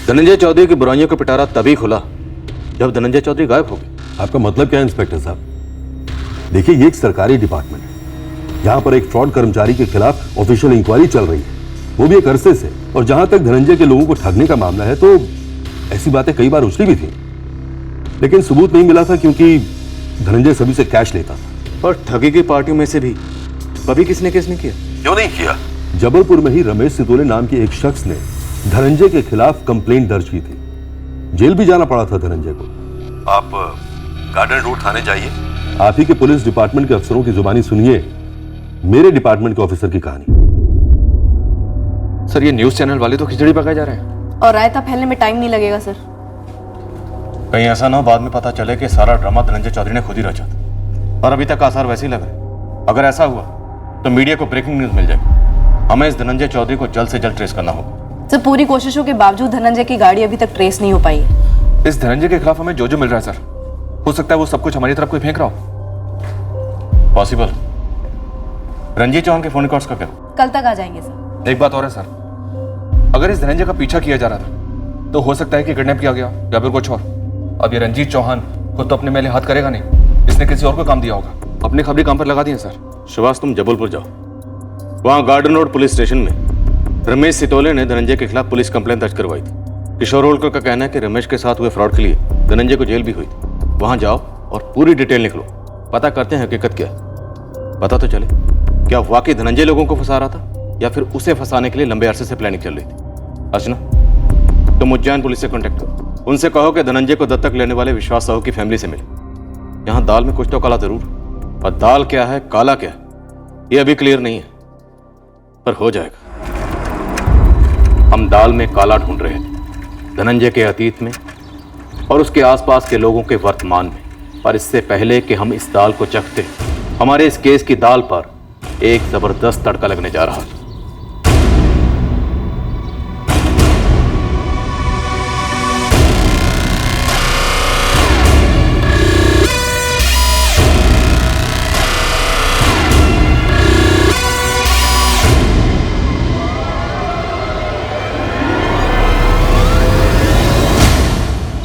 धनंजय चौधरी की बुराइयों का पिटारा तभी खुला जब धनंजय चौधरी गायब हो गए। आपका मतलब क्या है इंस्पेक्टर साहब? देखिए, ये एक सरकारी डिपार्टमेंट है, जहां पर एक फ्रॉड कर्मचारी के खिलाफ ऑफिशियल इंक्वायरी चल रही है, वो भी एक अरसे से। और जहां तक धनंजय के लोगों को ठगने का मामला है, तो ऐसी बातें कई बार उछली भी थी, लेकिन सबूत नहीं मिला था, क्योंकि धनंजय सभी से कैश लेता था। और ठगी की पार्टियों में से भी कभी किसने केस नहीं किया? क्यों नहीं किया? जबलपुर में ही रमेश सितोले नाम के एक शख्स ने धनंजय के खिलाफ कंप्लेंट दर्ज की थी। जेल भी जाना पड़ा था धनंजय को। आप गार्डन रोड थाने जाइए, आप ही के पुलिस डिपार्टमेंट के अफसरों की जुबानी सुनिए मेरे डिपार्टमेंट के ऑफिसर की कहानी। सर, ये न्यूज चैनल वाले तो खिचड़ी पकाए जा रहे हैं। और रायता फैलने में टाइम नहीं लगेगा सर। कहीं ऐसा ना हो बाद में पता चले कि सारा ड्रामा धनंजय चौधरी ने खुद ही रचा था, और अभी तक आसार वैसे ही लग रहे। अगर ऐसा हुआ तो मीडिया को ब्रेकिंग न्यूज मिल जाएगी। हमें इस धनंजय चौधरी को जल्द से जल्द ट्रेस करना होगा। सर, पूरी कोशिशों के बावजूद धनंजय की गाड़ी अभी तक ट्रेस नहीं हो पाई है। इस धनंजय के खिलाफ हमें जो जो मिल रहा है सर, हो सकता है वो सब कुछ हमारी तरफ कोई फेंक रहा हो। पॉसिबल। रंजीत चौहान के फोन रिकॉर्ड्स का क्या? कल तक आ जाएंगे सर। एक बात और है सर, अगर इस धनंजय का पीछा किया जा रहा था तो हो सकता है कि किडनैप किया गया या फिर कुछ और। अब ये रंजीत चौहान खुद तो अपने मेले हाथ करेगा नहीं, इसने किसी और को काम दिया होगा। अपनी खबरी काम पर लगा दिए सर। सुभाष, तुम जबलपुर जाओ, वहां गार्डन रोड पुलिस स्टेशन में रमेश सितोले ने धनंजय के खिलाफ पुलिस कंप्लेंट दर्ज करवाई थी। किशोर होलकर का कहना है कि रमेश के साथ हुए फ्रॉड के लिए धनंजय को जेल भी हुई थी। वहां जाओ और पूरी डिटेल लिख लो, पता करते हैं हकीकत क्या है। पता तो चले क्या वाकई धनंजय लोगों को फंसा रहा था या फिर उसे फंसाने के लिए लंबे अरसे से प्लानिंग चल रही थी। अर्चना, तुम उज्जैन पुलिस से कांटेक्ट करो, उनसे कहो कि धनंजय को दत्तक लेने वाले विश्वास साहू की फैमिली से मिले। यहाँ दाल में कुछ तो काला जरूर, और दाल क्या है काला क्या है ये अभी क्लियर नहीं है, पर हो जाएगा। हम दाल में काला ढूंढ रहे थे, धनंजय के अतीत में और उसके आसपास के लोगों के वर्तमान में। पर इससे पहले कि हम इस दाल को चखते, हमारे इस केस की दाल पर एक जबरदस्त तड़का लगने जा रहा है।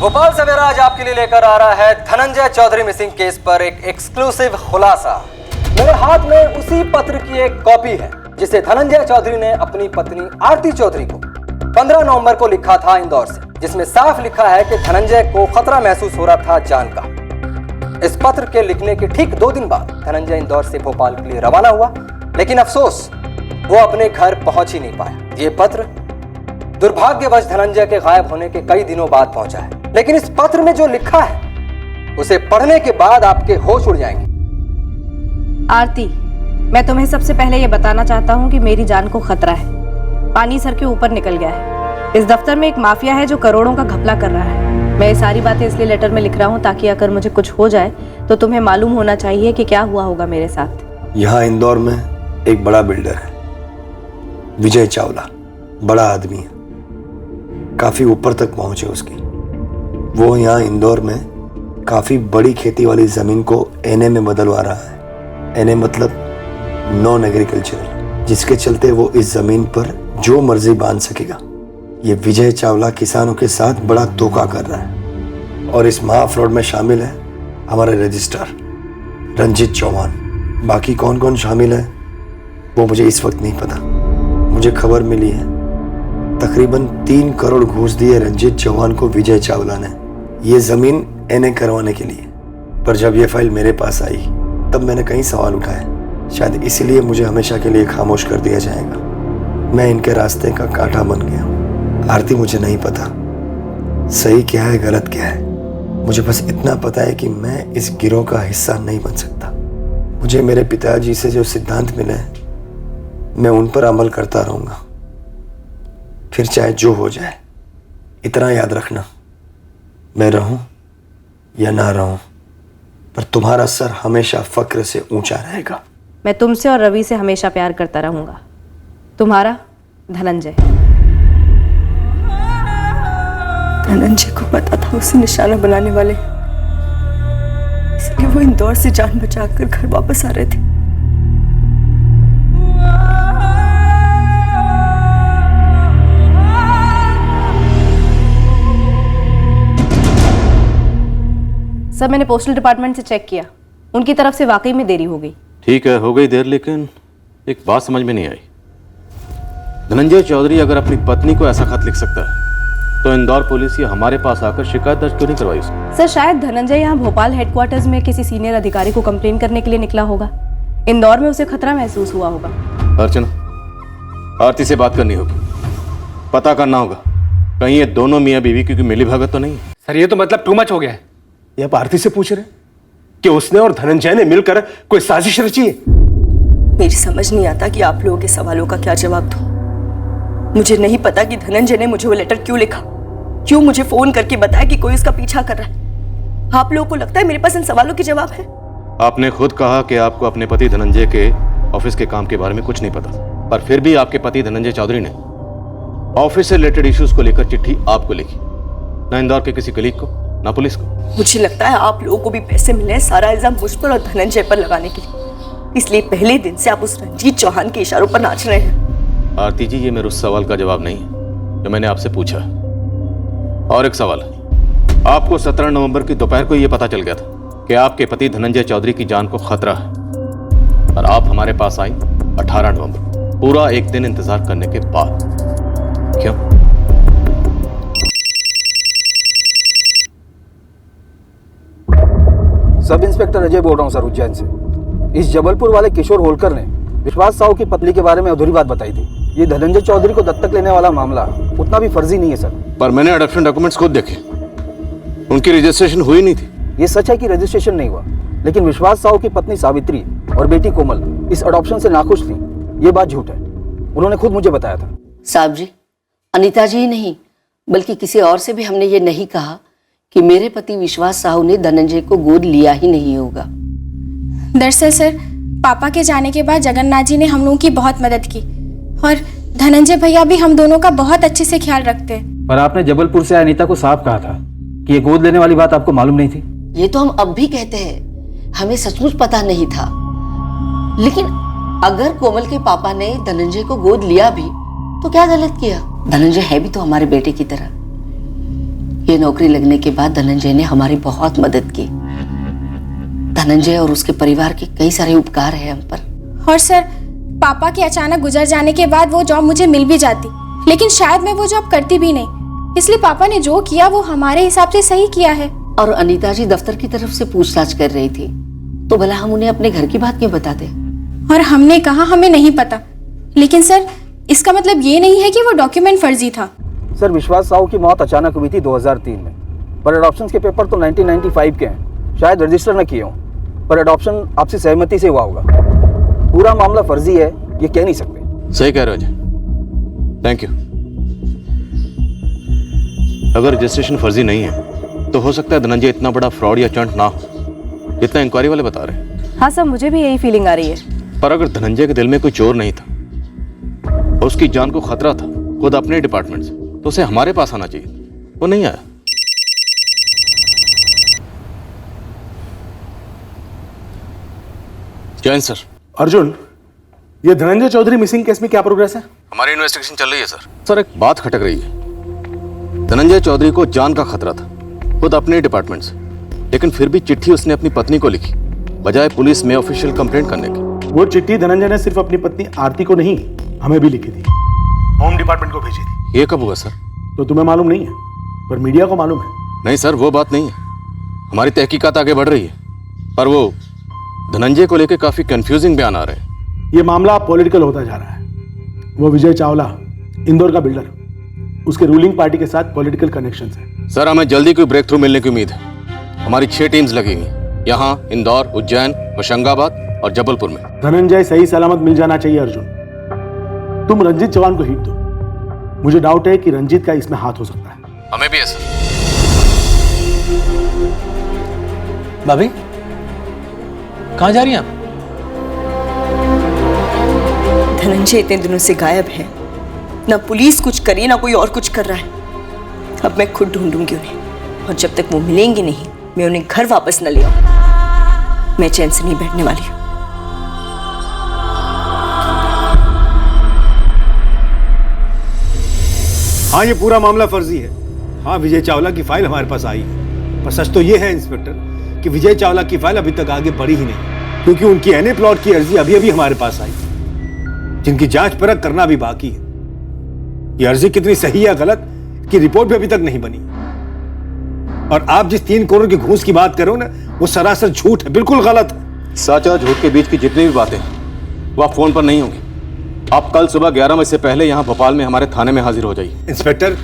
भोपाल सवेरा आज आपके लिए लेकर आ रहा है धनंजय चौधरी मिसिंग केस पर एक एक्सक्लूसिव खुलासा। मेरे हाथ में उसी पत्र की एक कॉपी है जिसे धनंजय चौधरी ने अपनी पत्नी आरती चौधरी को 15 नवंबर को लिखा था इंदौर से, जिसमें साफ लिखा है कि धनंजय को खतरा महसूस हो रहा था जान का। इस पत्र के लिखने के ठीक 2 दिन बाद धनंजय इंदौर से भोपाल के लिए रवाना हुआ, लेकिन अफसोस वो अपने घर पहुंच ही नहीं पाया। ये पत्र दुर्भाग्यवश धनंजय के गायब होने के कई दिनों बाद पहुंचा है, लेकिन इस पत्र में जो लिखा है उसे पढ़ने के बाद आपके होश उड़ जाएंगे। आरती, मैं तुम्हें सबसे पहले ये बताना चाहता हूँ कि मेरी जान को खतरा है। पानी सर के ऊपर निकल गया है। इस दफ्तर में एक माफिया है जो करोड़ों का घपला कर रहा है। मैं ये सारी बातें इसलिए लेटर में लिख रहा हूँ ताकि अगर मुझे कुछ हो जाए तो तुम्हें मालूम होना चाहिए कि क्या हुआ होगा मेरे साथ। यहाँ इंदौर में एक बड़ा बिल्डर है, विजय चावला। बड़ा आदमी है, काफी ऊपर तक पहुंचे उसकी। वो यहाँ इंदौर में काफी बड़ी खेती वाली जमीन को एनए में बदलवा रहा है। एनए मतलब नॉन एग्रीकल्चरल, जिसके चलते वो इस जमीन पर जो मर्जी बांध सकेगा। ये विजय चावला किसानों के साथ बड़ा धोखा कर रहा है और इस महा फ्रॉड में शामिल है हमारे रजिस्ट्रार रंजीत चौहान। बाकी कौन कौन शामिल है वो मुझे इस वक्त नहीं पता। मुझे खबर मिली है तकरीबन 3 करोड़ घूस दिए रंजीत चौहान को विजय चावला ने ये जमीन एनए करवाने के लिए। पर जब ये फाइल मेरे पास आई तब मैंने कई सवाल उठाए। शायद इसीलिए मुझे हमेशा के लिए खामोश कर दिया जाएगा। मैं इनके रास्ते का कांटा बन गया हूँ। आरती, मुझे नहीं पता सही क्या है गलत क्या है। मुझे बस इतना पता है कि मैं इस गिरोह का हिस्सा नहीं बन सकता। मुझे मेरे पिताजी से जो सिद्धांत मिले मैं उन पर अमल करता रहूंगा, फिर चाहे जो हो जाए। इतना याद रखना, मैं रहूं या ना रहूं, पर तुम्हारा सर हमेशा फक्र से ऊंचा रहेगा। मैं तुमसे और रवि से हमेशा प्यार करता रहूंगा। तुम्हारा धनंजय। धनंजय को पता था उसे निशाना बनाने वाले, इसलिए वो इंदौर से जान बचाकर घर वापस आ रहे थे। सर, मैंने पोस्टल डिपार्टमेंट से चेक किया, उनकी तरफ से वाकई में देरी हो गई। ठीक है, हो गई देर, लेकिन एक बात समझ में नहीं आई। धनंजय चौधरी अगर अपनी पत्नी को ऐसा खत लिख सकता है तो इंदौर पुलिस ये हमारे पास आकर शिकायत दर्ज क्यों नहीं करवाई उसने? सर, शायद धनंजय यहाँ भोपाल हेडक्वार्टर्स में किसी सीनियर अधिकारी को कंप्लेन करने के लिए निकला होगा। इंदौर में उसे खतरा महसूस हुआ होगा। अर्चना, आरती से बात करनी होगी, पता करना होगा कहीं ये दोनों मियाँ बीवी की मिली भगत तो नहीं है। सर, ये तो मतलब टू मच हो गया है। ये आप आरती से पूछ रहे कि उसने और धनंजय ने मिलकर कोई साजिश रची है? मेरी समझ नहीं आता कि आप लोगों के सवालों का क्या जवाब दूं। मुझे नहीं पता कि धनंजय ने मुझे वो लेटर क्यों लिखा, क्यों मुझे फोन करके बताया कि कोई उसका पीछा कर रहा है। आप लोगों को लगता है मेरे पास इन सवालों के जवाब है? आपने खुद कहा कि आपको अपने पति धनंजय के ऑफिस के काम के बारे में कुछ नहीं पता, पर फिर भी आपके पति धनंजय चौधरी ने ऑफिस से रिलेटेड इश्यूज को लेकर चिट्ठी आपको लिखी, ना इंदौर के किसी कलीग को, ना पुलिस को। मुझे लगता है आप लोगों को भी पैसे मिले हैं सारा इल्जाम मुझ पर और धनंजय पर लगाने के लिए, इसलिए पहले दिन से आप उस रंजीत चौहान के इशारों पर नाच रहे हैं। आरती जी, ये मेरे उस सवाल का जवाब नहीं है जो मैंने आपसे पूछा। और एक सवाल, आपको 17 नवंबर की दोपहर को यह पता चल गया था कि आपके पति धनंजय चौधरी की जान को खतरा है, और आप हमारे पास आई 18 नवंबर, पूरा एक दिन इंतजार करने के बाद। क्यों? सब इंस्पेक्टर अजय बोल रहा हूँ सर, उज्जैन से। इस जबलपुर वाले किशोर होलकर ने विश्वास साहू की पत्नी के बारे में अधूरी बात बताई थी। ये धनंजय चौधरी को दत्तक लेने वाला मामला उतना भी फर्जी नहीं है सर। पर मैंने अडॉप्शन डॉक्यूमेंट्स खुद देखे, उनकी रजिस्ट्रेशन हुई नहीं थी। ये सच है कि रजिस्ट्रेशन नहीं हुआ, लेकिन विश्वास साहू की पत्नी सावित्री और बेटी कोमल इस अडॉप्शन से नाखुश थी। ये बात झूठ है, उन्होंने खुद मुझे बताया था। साहब जी, अनीता जी ही नहीं बल्कि किसी और से भी हमने ये नहीं कहा कि मेरे पति विश्वास साहू ने धनंजय को गोद लिया ही नहीं होगा। दरअसल सर, पापा के जाने के बाद जगन्नाथ जी ने हम लोगों की बहुत मदद की और धनंजय भैया भी हम दोनों का बहुत अच्छे से ख्याल रखते हैं। पर आपने जबलपुर से अनीता को साफ कहा था कि ये गोद लेने वाली बात आपको मालूम नहीं थी। ये तो हम अब भी कहते हैं, हमें सचमुच पता नहीं था। लेकिन अगर कोमल के पापा ने धनंजय को गोद लिया भी तो क्या गलत किया? धनंजय है भी तो हमारे बेटे की तरह। ये नौकरी लगने के बाद धनंजय ने हमारी बहुत मदद की। धनंजय और उसके परिवार के कई सारे उपकार हैं हम पर। और सर, पापा के अचानक गुजर जाने के बाद वो जॉब मुझे मिल भी जाती, लेकिन शायद मैं वो जॉब करती भी नहीं। इसलिए पापा ने जो किया वो हमारे हिसाब से सही किया है। और अनीता जी दफ्तर की तरफ से पूछताछ कर रही थी, तो भला हम उन्हें अपने घर की बात क्यों बताते? और हमने कहा हमें नहीं पता। लेकिन सर, इसका मतलब ये नहीं है कि वो डॉक्यूमेंट फर्जी था। सर, विश्वास साहू की मौत अचानक हुई थी 2003 में, पर अडॉप्शन के पेपर तो 1995 के हैं। शायद रजिस्टर न किए हों, पर अडॉप्शन आपसी सहमति से हुआ होगा। पूरा मामला फर्जी है ये कह नहीं सकते। सही कह रहे हो अजय, थैंक यू। अगर रजिस्ट्रेशन फर्जी नहीं है तो हो सकता है धनंजय इतना बड़ा फ्रॉड या चंट ना हो जितना इंक्वायरी वाले बता रहे हैं। हाँ सर, मुझे भी यही फीलिंग आ रही है। पर अगर धनंजय के दिल में कोई चोर नहीं था और उसकी जान को खतरा था खुद अपने डिपार्टमेंट से, तो उसे हमारे पास आना चाहिए। वो नहीं आया। जैन सर। अर्जुन, ये धनंजय चौधरी मिसिंग केस में क्या प्रोग्रेस है? हमारी इन्वेस्टिगेशन चल रही है सर। सर, एक बात खटक रही है। धनंजय चौधरी को जान का खतरा था खुद अपने डिपार्टमेंट से, लेकिन फिर भी चिट्ठी उसने अपनी पत्नी को लिखी बजाय पुलिस में ऑफिशियल कंप्लेंट करने की। वो चिट्ठी धनंजय ने सिर्फ अपनी पत्नी आरती को नहीं, हमें भी लिखी थी, होम डिपार्टमेंट को भेजी थी। ये कब हुआ सर? तो तुम्हें मालूम नहीं है, पर मीडिया को मालूम है। नहीं सर, वो बात नहीं है। हमारी तहकीकात आगे बढ़ रही है, पर वो धनंजय को लेकर काफी कंफ्यूजिंग बयान आ रहे हैं। ये मामला पॉलिटिकल होता जा रहा है। वो विजय चावला, इंदौर का बिल्डर, उसके रूलिंग पार्टी के साथ पॉलिटिकल कनेक्शंस हैं। सर, हमें जल्दी कोई ब्रेक थ्रू मिलने की उम्मीद है। हमारी 6 टीम्स लगी हुई हैं, यहाँ, इंदौर, उज्जैन, होशंगाबाद और जबलपुर में। धनंजय सही सलामत मिल जाना चाहिए अर्जुन। तुम रंजीत चौहान को हिट दो। मुझे डाउट है कि रंजीत का इसमें हाथ हो सकता है। हमें भी है सर। भाभी, कहाँ जा रही हैं आप? धनंजय इतने दिनों से गायब है, ना पुलिस कुछ करी ना कोई और कुछ कर रहा है। अब मैं खुद ढूंढूंगी उन्हें, और जब तक वो मिलेंगे नहीं मैं उन्हें घर वापस न ले आऊं। मैं चैन से नहीं बैठने वाली हूं। हाँ, ये पूरा मामला फर्जी है। हाँ, विजय चावला की फाइल हमारे पास आई है, पर सच तो ये है इंस्पेक्टर कि विजय चावला की फाइल अभी तक आगे बढ़ी ही नहीं, क्योंकि उनकी एनए प्लॉट की अर्जी अभी अभी हमारे पास आई, जिनकी जांच परख करना भी बाकी है। ये अर्जी कितनी सही या गलत की रिपोर्ट भी अभी तक नहीं बनी। और आप जिस 3 करोड़ की घूस की बात करो ना, वो सरासर झूठ है, बिल्कुल गलत है। सच और झूठ के बीच की जितनी भी बातें वो आप फोन पर नहीं होंगी। आप कल सुबह 11 बजे से पहले यहाँ भोपाल में हमारे थाने में हाजिर हो जाइए। इंस्पेक्टर,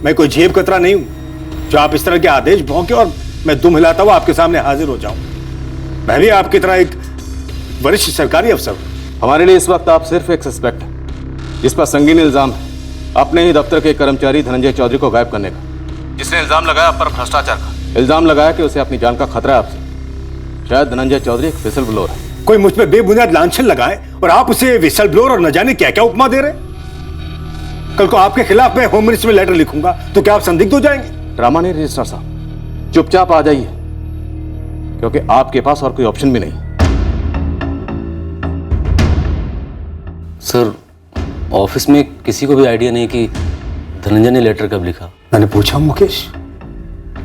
मैं कोई जेब कतरा नहीं हूं जो आप इस तरह के आदेश भौंके और मैं दुम हिलाता हुआ आपके सामने हाजिर हो जाऊं। मैं भी आपकी तरह एक वरिष्ठ सरकारी अफसर हूं। हमारे लिए इस वक्त आप सिर्फ एक सस्पेक्ट हैं जिस पर संगीन इल्जाम है अपने ही दफ्तर के कर्मचारी धनंजय चौधरी को गायब करने का, जिसने इल्जाम लगाया आप पर भ्रष्टाचार का। इल्जाम लगाया कि उसे अपनी जान का खतरा है आपसे। शायद धनंजय चौधरी एक विसल ब्लोअर है। कोई मुझ पे बेबुनियाद लांछन लगाए और आप उसे विसल ब्लोअर और न जाने क्या क्या उपमा दे रहे। कल को आपके खिलाफ मैं होम मिनिस्ट्री में लेटर लिखूंगा तो क्या आप संदिग्ध हो जाएंगे? ड्रामा नहीं रजिस्ट्रार साहब, चुपचाप आ जाइए, क्योंकि आपके पास और कोई ऑप्शन भी नहीं। सर, ऑफिस में किसी को भी आइडिया नहीं कि धनंजय ने लेटर कब लिखा। मैंने पूछा मुकेश,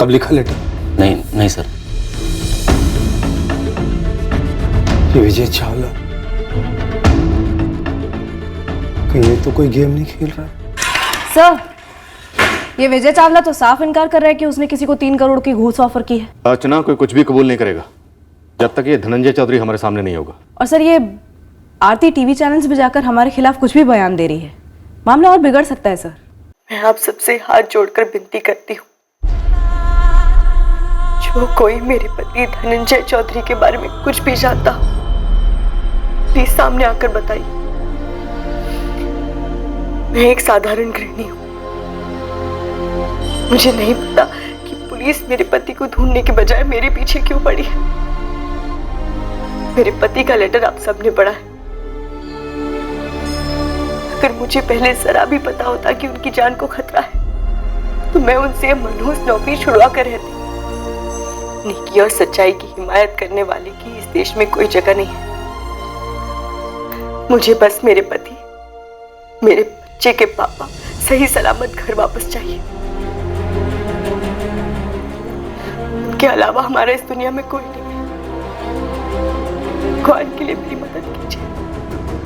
कब लिखा लेटर? नहीं सर। ये विजय चावला, कहीं ये तो कोई गेम नहीं खेल रहा है? सर, ये विजय चावला तो साफ इनकार कर रहा है कि उसने किसी को 3 करोड़ की घूस ऑफर की है। अर्चना, कोई कुछ भी कबूल नहीं करेगा जब तक ये धनंजय चौधरी हमारे सामने नहीं होगा। और सर, ये आरती टीवी चैनल्स में जाकर हमारे खिलाफ कुछ भी बयान दे रही है। मामला और बिगड़ सकता है सर। मैं आप सबसे हाथ जोड़कर विनती करती हूँ, जो कोई मेरे पति धनंजय चौधरी के बारे में कुछ भी जानता हो, प्लीज सामने आकर बताइए। मैं एक साधारण गृहिणी हूँ। मुझे नहीं पता कि पुलिस मेरे पति को ढूंढने के बजाय मेरे पीछे क्यों पड़ी है। मेरे पति का लेटर आप सबने पढ़ा है। अगर मुझे पहले जरा भी पता होता कि उनकी जान को खतरा है तो मैं उनसे मनहूस नौकरी छुड़वा कर रहती। नेकी और सच्चाई की हिमायत करने वाले की इस देश में कोई जगह नहीं है। मुझे बस मेरे पति, मेरे बच्चे के पापा सही सलामत घर वापस चाहिए। उनके अलावा हमारा इस दुनिया में कोई नहीं है। गौर के लिए मेरी मदद कीजिए।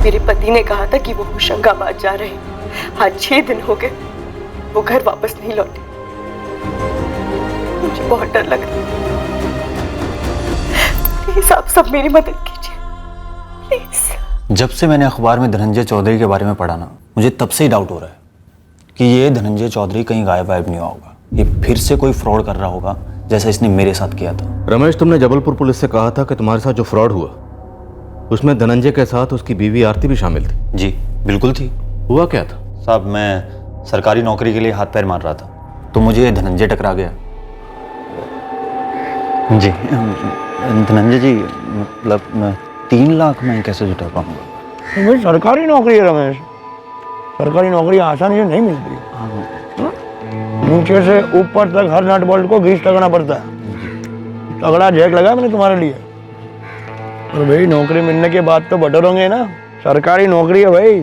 मेरे पति ने कहा था कि वो होशंगाबाद जा रहे हैं। आज 6 दिन हो गए, वो घर वापस नहीं लौटे। मुझे बहुत डर लग रहा है। प्लीज आप सब मेरी मदद कीजिए, प्लीज। जब से मैंने अखबार में धनंजय चौधरी के बारे में पढ़ा ना, मुझे तब से ही डाउट हो रहा है कि ये धनंजय चौधरी कहीं गायब वायब नहीं हुआ होगा। ये फिर से कोई फ्रॉड कर रहा होगा, जैसा इसने मेरे साथ किया था। रमेश, तुमने जबलपुर पुलिस से कहा था कि तुम्हारे साथ जो फ्रॉड हुआ उसमें धनंजय के साथ उसकी बीवी आरती भी शामिल थी। जी बिल्कुल थी। हुआ क्या था? साहब, मैं सरकारी नौकरी के लिए हाथ पैर मार रहा था तो मुझे धनंजय टकरा गया। जी धनंजय जी, मतलब 3 लाख मैं कैसे जुटा पाऊंगा? भाई सरकारी नौकरी है रमेश, सरकारी नौकरी आसानी से नहीं मिलती। नीचे से ऊपर तक हर नट बोल्ट को ग्रीस लगाना पड़ता है। तगड़ा जैक लगा मैंने तुम्हारे लिए। और भाई नौकरी मिलने के बाद तो बटर होंगे ना। सरकारी नौकरी है भाई,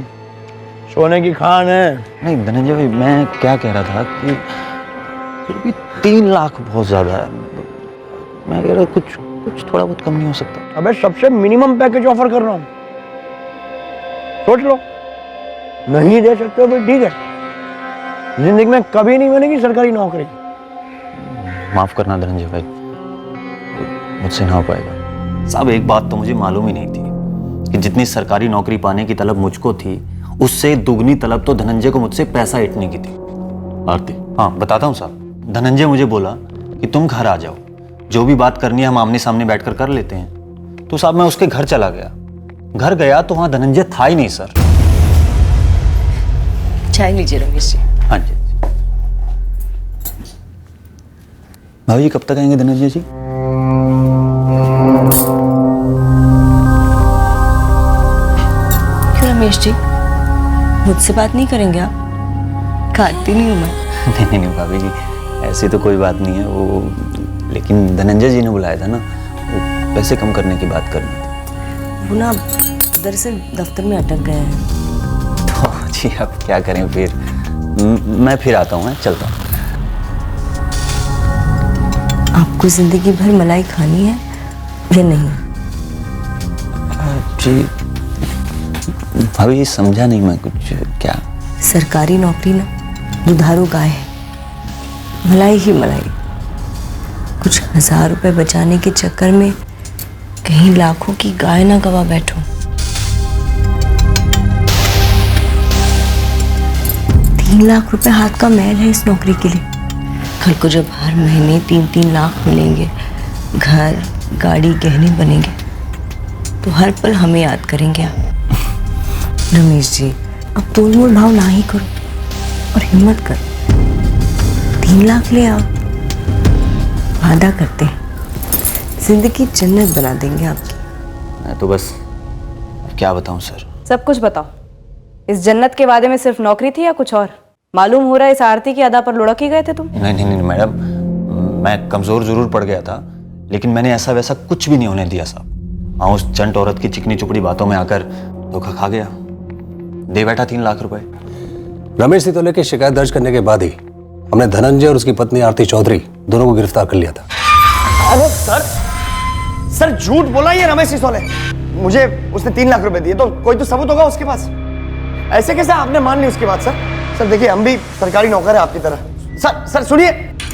सोने की खान है। नहीं धनंजय भाई, मैं क्या कह रहा था कि फिर भी 3 लाख बहुत ज्यादा है। मैं कह रहा कुछ थोड़ा बहुत कम नहीं हो सकता? अबे सबसे मिनिमम पैकेज ऑफर कर रहा हूँ, सोच लो। नहीं दे सकते हो तो ठीक है, जिंदगी में कभी नहीं मिलेगी सरकारी नौकरी। माफ करना धनंजय भाई, मुझसे ना हो पाएगा। साहब, एक बात तो मुझे मालूम ही नहीं थी कि जितनी सरकारी नौकरी पाने की तलब मुझको थी, उससे दुगनी तलब तो धनंजय को मुझसे पैसा ऐंठने की थी। आरती? हाँ बताता हूँ साहब। धनंजय मुझे बोला कि तुम घर आ जाओ, जो भी बात करनी है हम आमने सामने बैठकर कर लेते हैं। तो साहब मैं उसके घर चला गया। घर गया तो वहां धनंजय था ही नहीं सर। चाय लीजिए रमेश जी। हाँ जी। भाभी कब तक आएंगे धनंजय जी? क्यों रमेश जी, मुझसे बात नहीं करेंगे आप? खाती नहीं हूँ मैं। नहीं भाभी जी, ऐसी तो कोई बात नहीं है। वो लेकिन धनंजय जी ने बुलाया था ना, वो पैसे कम करने की बात करनी थी। वो ना दरअसल दफ्तर में अटक गए हैं। तो जी अब क्या करें फिर? मैं फिर आता हूँ, चलता हूँ। आपको जिंदगी भर मलाई खानी है या नहीं? जी भाभी समझा नहीं मैं कुछ। क्या? सरकारी नौकरी ना दुधारू गाय है, मलाई ही मलाई। कुछ 1000 रुपए बचाने के चक्कर में कहीं लाखों की गाय ना गवा बैठो। 3 लाख रुपए हाथ का मैल है इस नौकरी के लिए। कल को जब हर महीने 3-3 लाख मिलेंगे, घर गाड़ी गहने बनेंगे, तो हर पल हमें याद करेंगे आप। रमेश जी, अब तोल मोल भाव ना ही करो और हिम्मत करो। 3 लाख ले आओ, वादा करते हैं जिंदगी जन्नत बना देंगे आपकी। मैं तो बस क्या बताऊं सर। सब कुछ बताओ। इस जन्नत के वादे में सिर्फ नौकरी थी या कुछ और? मालूम हो रहा है इस आरती की अदा पर लुढ़क ही गए थे तुम। नहीं मैडम, मैं कमजोर जरूर पड़ गया था, लेकिन मैंने ऐसा वैसा कुछ भी नहीं होने दिया साहब। हाँ, उस चंट औरत की चिकनी चुपड़ी बातों में आकर धोखा खा गया, दे बैठा 3 लाख रुपए। रमेश सितौले की शिकायत दर्ज करने के बाद ही हमने धनंजय और उसकी पत्नी आरती चौधरी दोनों को गिरफ्तार कर लिया था। अरे सर झूठ बोला ये रमेश सिसोले। मुझे उसने 3 लाख रुपए दिए, तो कोई तो सबूत होगा उसके पास। ऐसे कैसे आपने मान ली उसकी बात? सर देखिए, हम भी सरकारी नौकर है आपकी तरह। सर सुनिए।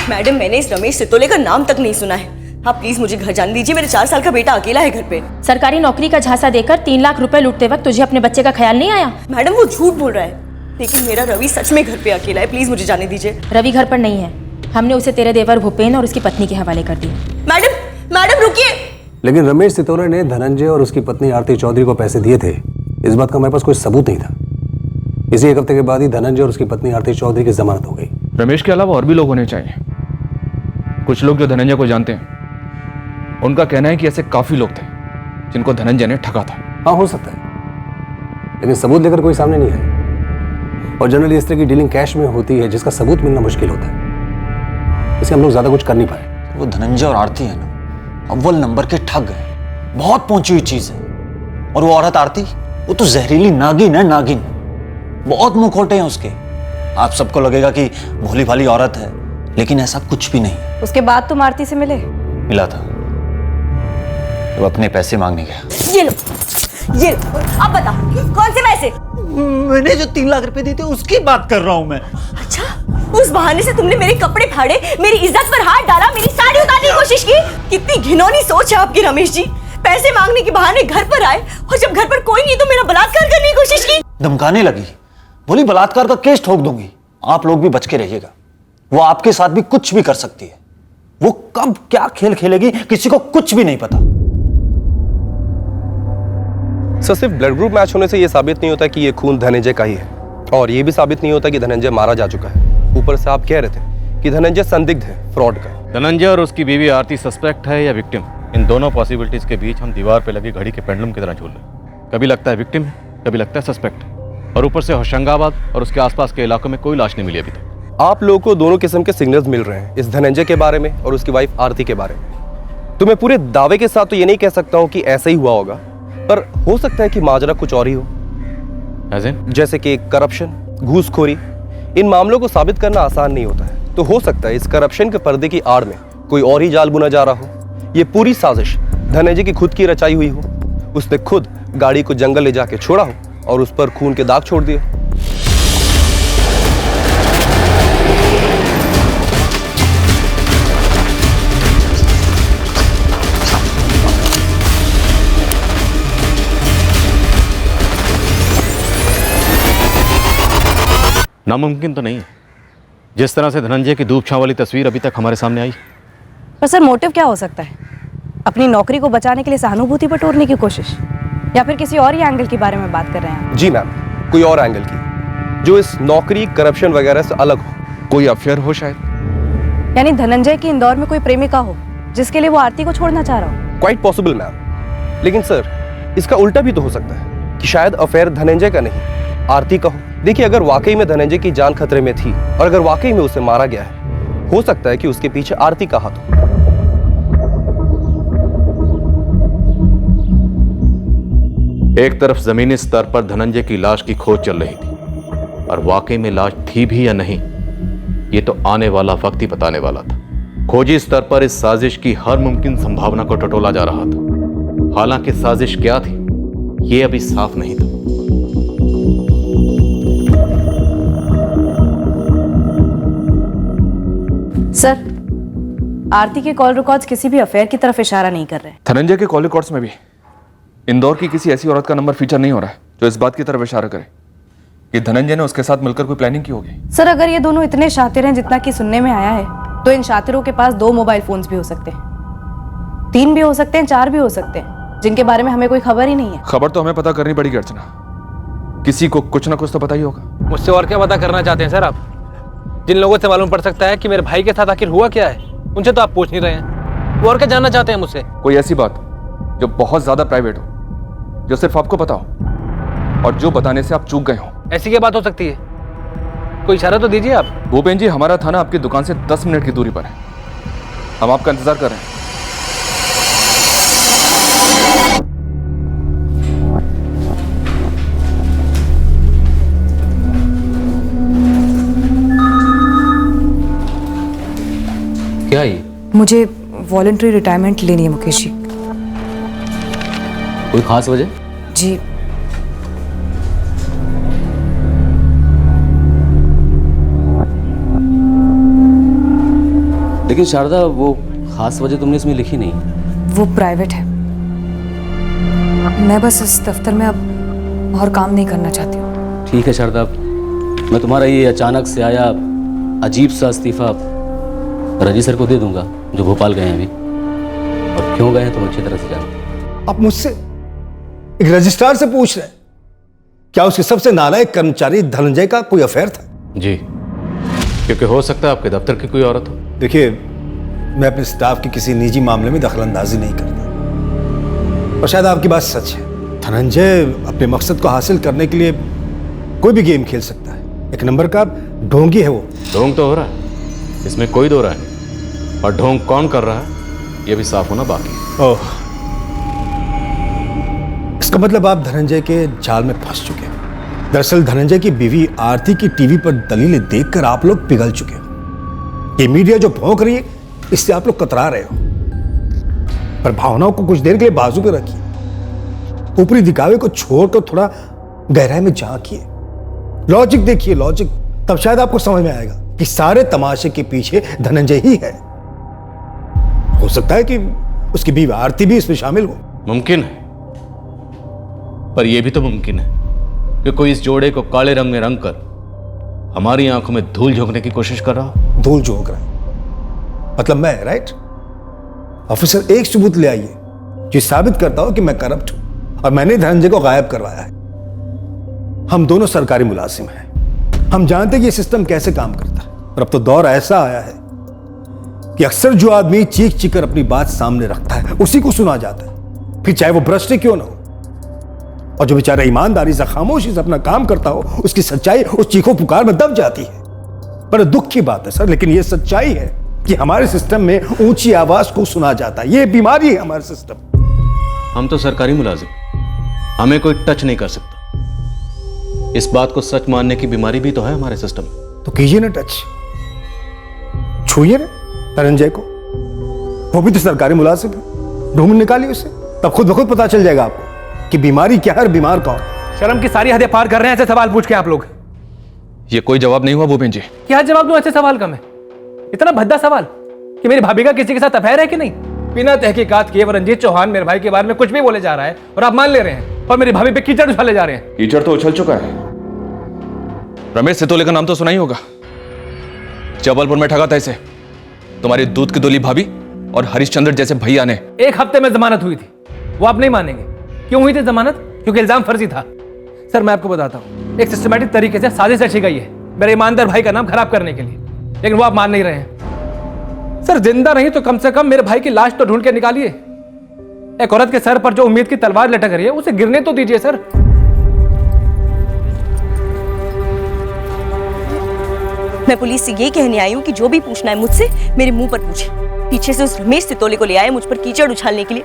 मैडम, मैंने इस रमेश सितोले का नाम तक नहीं सुना है। आप प्लीज मुझे घर जाने दीजिए, मेरे 4 साल का बेटा अकेला है घर पे। सरकारी नौकरी का झांसा देकर 3 लाख रुपए लूटते वक्त तुझे अपने बच्चे का ख्याल नहीं आया? मैडम वो झूठ बोल रहा है, लेकिन मेरा रवि सच में घर पे अकेला है। प्लीज मुझे जाने दीजिए। रवि घर पर नहीं है, हमने उसे तेरे देवर भूपेन और उसकी पत्नी के हवाले कर दिया। मैडम रुकिए। लेकिन रमेश सितौले ने धनंजय और उसकी पत्नी आरती चौधरी को पैसे दिए थे, इस बात का हमारे पास कोई सबूत नहीं था। इसी 1 हफ्ते के बाद ही धनंजय और उसकी पत्नी आरती चौधरी की जमानत हो गई। रमेश के अलावा और भी लोग होने चाहिए। कुछ लोग जो धनंजय को जानते हैं, उनका कहना है कि ऐसे काफी लोग थे जिनको धनंजय ने ठगा था। हाँ हो सकता है, लेकिन सबूत लेकर कोई सामने नहीं आया। और जनरली इस तरह की डीलिंग कैश में होती है, जिसका सबूत मिलना मुश्किल होता है। इससे हम लोग ज्यादा कुछ कर नहीं पाए। वो धनंजय और आरती है ना, अव्वल नंबर के ठग है, बहुत पहुंची हुई चीज है। और वो औरत आरती, वो तो जहरीली नागिन है, नागिन। बहुत मुखौटे हैं उसके। आप सबको लगेगा कि भोली भाली औरत है, लेकिन ऐसा कुछ भी नहीं। उसके बाद तुम आरती से मिले? मिला था जब अपने पैसे मांगने गया। ये लो, अब बताओ कौन से पैसे? मैंने जो 3 लाख रुपए दिए थे उसकी बात कर रहा हूँ मैं। अच्छा, उस बहाने से तुमने मेरे कपड़े फाड़े, मेरी इज्जत पर हाथ डाला, मेरी साड़ी उतारने की कोशिश की। कितनी घिनौनी सोच है आपकी रमेश जी। पैसे मांगने के बहाने घर पर आए और जब घर पर कोई नहीं तो मेरा बलात्कार करने की कोशिश की। धमकाने लगी, बोली बलात्कार का केस ठोक दूंगी। आप लोग भी बच के रहिएगा, वो आपके साथ भी कुछ भी कर सकती है। वो कब क्या खेल खेलेगी किसी को कुछ भी नहीं पता। सर, सिर्फ ब्लड ग्रुप मैच होने से यह साबित नहीं होता कि ये खून धनंजय का ही है, और ये भी साबित नहीं होता कि धनंजय मारा जा चुका है। ऊपर से आप कह रहे थे कि धनंजय संदिग्ध है फ्रॉड का। धनंजय और उसकी बीवी आरती सस्पेक्ट है या विक्टिम, इन दोनों पॉसिबिलिटीज के बीच हम दीवार पे लगी घड़ी के पेंडुलम की तरह झूल रहे। कभी लगता है विक्टिम है, कभी लगता है सस्पेक्ट, और ऊपर से होशंगाबाद और उसके आसपास के इलाकों में कोई लाश नहीं मिली अभी तक। आप लोगों को दोनों किस्म के सिग्नल्स मिल रहे हैं, इस धनंजय के बारे में और उसकी वाइफ आरती के बारे में। तो मैं पूरे दावे के साथ तो ये नहीं कह सकता हूँ कि ऐसा ही हुआ होगा, पर हो सकता है कि माजरा कुछ और ही हो। जैसे कि करप्शन, घूसखोरी। इन मामलों को साबित करना आसान नहीं होता है, तो हो सकता है इस करप्शन के पर्दे की आड़ में कोई और ही जाल बुना जा रहा हो। ये पूरी साजिश धनंजय की खुद की रचाई हुई हो। उसने खुद गाड़ी को जंगल ले जाके छोड़ा हो और उस पर खून के दाग छोड़ दिए। नामुमकिन तो नहीं है, जिस तरह से धनंजय की धूप छांव वाली तस्वीर अभी तक हमारे सामने आई। पर सर, मोटिव क्या हो सकता है? अपनी नौकरी को बचाने के लिए सहानुभूति बटोरने की कोशिश, या फिर किसी और ही एंगल के बारे में बात कर रहे हैं? जी मैम, कोई और एंगल की, जो इस नौकरी, करप्शन वगैरह से अलग हो। कोई अफेयर हो शायद। यानी धनंजय की इंदौर में कोई प्रेमिका हो जिसके लिए वो आरती को छोड़ना चाह रहा हो। क्वाइट पॉसिबल मैम, लेकिन सर इसका उल्टा भी तो हो सकता है कि शायद अफेयर धनंजय का नहीं, आरती का हो। देखिए, अगर वाकई में धनंजय की जान खतरे में थी और अगर वाकई में उसे मारा गया है, हो सकता है कि उसके पीछे आरती का हाथ हो। एक तरफ जमीनी स्तर पर धनंजय की लाश की खोज चल रही थी, और वाकई में लाश थी भी या नहीं, ये तो आने वाला वक्त ही बताने वाला था। खोजी स्तर पर इस साजिश की हर मुमकिन संभावना को टटोला जा रहा था। हालांकि साजिश क्या थी, ये अभी साफ नहीं था। सर, आरती के कॉल रिकॉर्ड्स किसी भी अफेयर की तरफ इशारा नहीं कर रहे। धनंजय के कॉल रिकॉर्ड्स में भी इंदौर की किसी ऐसी औरत का नंबर फीचर नहीं हो रहा है जो इस बात की तरफ इशारा करे कि धनंजय ने उसके साथ मिलकर कोई प्लानिंग की होगी। सर, अगर ये दोनों इतने शातिर हैं जितना कि सुनने में आया है, तो इन शातिरों के पास 2 मोबाइल फोन्स भी हो सकते हैं, 3 भी हो सकते हैं, 4 भी हो सकते हैं, जिनके बारे में हमें कोई खबर ही नहीं है। खबर तो हमें पता करनी पड़ेगी अर्चना, किसी को कुछ ना कुछ तो पता ही होगा। मुझसे और क्या पता करना चाहते हैं सर आप? जिन लोगों से मालूम पड़ सकता है कि मेरे भाई के साथ आखिर हुआ क्या है, उनसे तो आप पूछ नहीं रहे हैं। वो और क्या जानना चाहते हैं मुझसे? कोई ऐसी बात जो बहुत ज्यादा प्राइवेट हो, जो सिर्फ आपको पता हो, और जो बताने से आप चूक गए हो। ऐसी क्या बात हो सकती है? कोई इशारा तो दीजिए आप। भूपेन जी, हमारा थाना आपकी दुकान से 10 मिनट की दूरी पर है, हम आपका इंतजार कर रहे हैं। क्या ये? मुझे वॉलंटरी रिटायरमेंट लेनी है मुकेश जी। कोई खास वजह? जी, लेकिन शारदा, वो खास वजह तुमने इसमें लिखी नहीं। वो प्राइवेट है। मैं बस इस दफ्तर में अब और काम नहीं करना चाहती हूँ। ठीक है शारदा, मैं तुम्हारा ये अचानक से आया अजीब सा इस्तीफा रजी सर को दे दूंगा, जो भोपाल गए हैं अभी, और क्यों गए हैं तुम अच्छी तरह से जानते। आप मुझसे एक रजिस्ट्रार से पूछ रहे हैं क्या उसके सबसे नालायक कर्मचारी धनंजय का कोई अफेयर था? जी, क्योंकि हो सकता है आपके दफ्तर की कोई औरत हो। देखिए, मैं अपने स्टाफ के किसी निजी मामले में दखलंदाजी नहीं करता, और शायद आपकी बात सच है। धनंजय अपने मकसद को हासिल करने के लिए कोई भी गेम खेल सकता है। एक नंबर का ढोंगी है वो। ढोंग तो हो रहा है, इसमें कोई दो राय नहीं, और ढोंग कौन कर रहा है ये भी साफ होना बाकी है। ओह, इसका मतलब आप धनंजय के जाल में फंस चुके हैं। दरअसल धनंजय की बीवी आरती की टीवी पर दलीलें देखकर आप लोग पिघल चुके हैं। ये मीडिया जो भौंक रही है, इससे आप लोग कतरा रहे हो। पर भावनाओं को कुछ देर के लिए बाजू पे रखिए। ऊपरी दिखावे को छोड़कर थोड़ा गहराई में झांकिए, लॉजिक देखिए, लॉजिक। तब शायद आपको समझ में आएगा कि सारे तमाशे के पीछे धनंजय ही है। हो सकता है कि उसकी बीवी आरती भी इसमें शामिल हो। मुमकिन है, पर यह भी तो मुमकिन है कि कोई इस जोड़े को काले रंग में रंग कर हमारी आंखों में धूल झोंकने की कोशिश कर रहा। धूल झोंक रहा है मतलब मैं, राइट? ऑफिसर, एक सबूत ले आइए जो साबित करता हो कि मैं करप्ट हूं और मैंने धनंजय को गायब करवाया है। हम दोनों सरकारी मुलाजिम हैं, हम जानते हैं कि ये सिस्टम कैसे काम करता है। और अब तो दौर ऐसा आया है कि अक्सर जो आदमी चीख चीख कर अपनी बात सामने रखता है उसी को सुना जाता है, फिर चाहे वो भ्रष्ट क्यों ना हो। और जो बेचारा ईमानदारी से खामोशी से अपना काम करता हो, उसकी सच्चाई उस चीखों पुकार में दब जाती है। बड़े दुख की बात है सर, लेकिन यह सच्चाई है कि हमारे सिस्टम में ऊंची आवाज को सुना जाता है। यह बीमारी है हमारे सिस्टम। हम तो सरकारी मुलाजिम, हमें कोई टच नहीं कर सकता। इस बात को सच मानने की बीमारी भी तो है हमारे सिस्टम में। तो कीजिए ना टच, छूइए ना धनंजय को, वो भी तो सरकारी मुलाजिम है। ढूंढ निकालिए उसे, तब खुद ब खुद पता चल जाएगा आपको कि बीमारी क्या है और बीमार कौन। शर्म की सारी हदें पार कर रहे हैं ऐसे सवाल पूछ के आप लोग। ये कोई जवाब नहीं हुआ भूपेन जी। क्या जवाब दूं ऐसे सवाल का मैं? इतना भद्दा सवाल कि मेरी भाभी का किसी के साथ अफेयर है कि नहीं। बिना तहकीकात किए वो रंजीत चौहान मेरे भाई के बारे में कुछ भी बोले जा रहा है और आप मान ले रहे हैं और मेरी भाभी पे कीचड़ उछाले जा रहे हैं। कीचड़ तो उछल चुका है। रमेश सितोले का नाम तो सुना ही होगा, जबलपुर में ठगा था इसे तुम्हारी दूध की दुली भाभी और हरिश्चंद्र जैसे भैया ने। 1 हफ्ते में जमानत हुई थी, वो आप नहीं मानेंगे। क्यों हुई थी जमानत? क्योंकि इल्जाम फर्जी था। सर मैं आपको बताता हूँ, एक सिस्टमैटिक तरीके से साजिश रची गई है मेरे ईमानदार भाई का नाम खराब करने के लिए, लेकिन वो आप मान नहीं रहे हैं। सर जिंदा नहीं तो कम से कम मेरे भाई की लाश तो ढूंढ के निकालिए। एक औरत के सर पर जो उम्मीद की तलवार लटक रही है उसे गिरने तो दीजिए सर। मैं पुलिस से ये कहने आई हूँ कि जो भी पूछना है मुझसे मेरे मुंह पर पूछे। पीछे से उस रमेश सितोले को ले आए मुझ पर कीचड़ उछालने के लिए,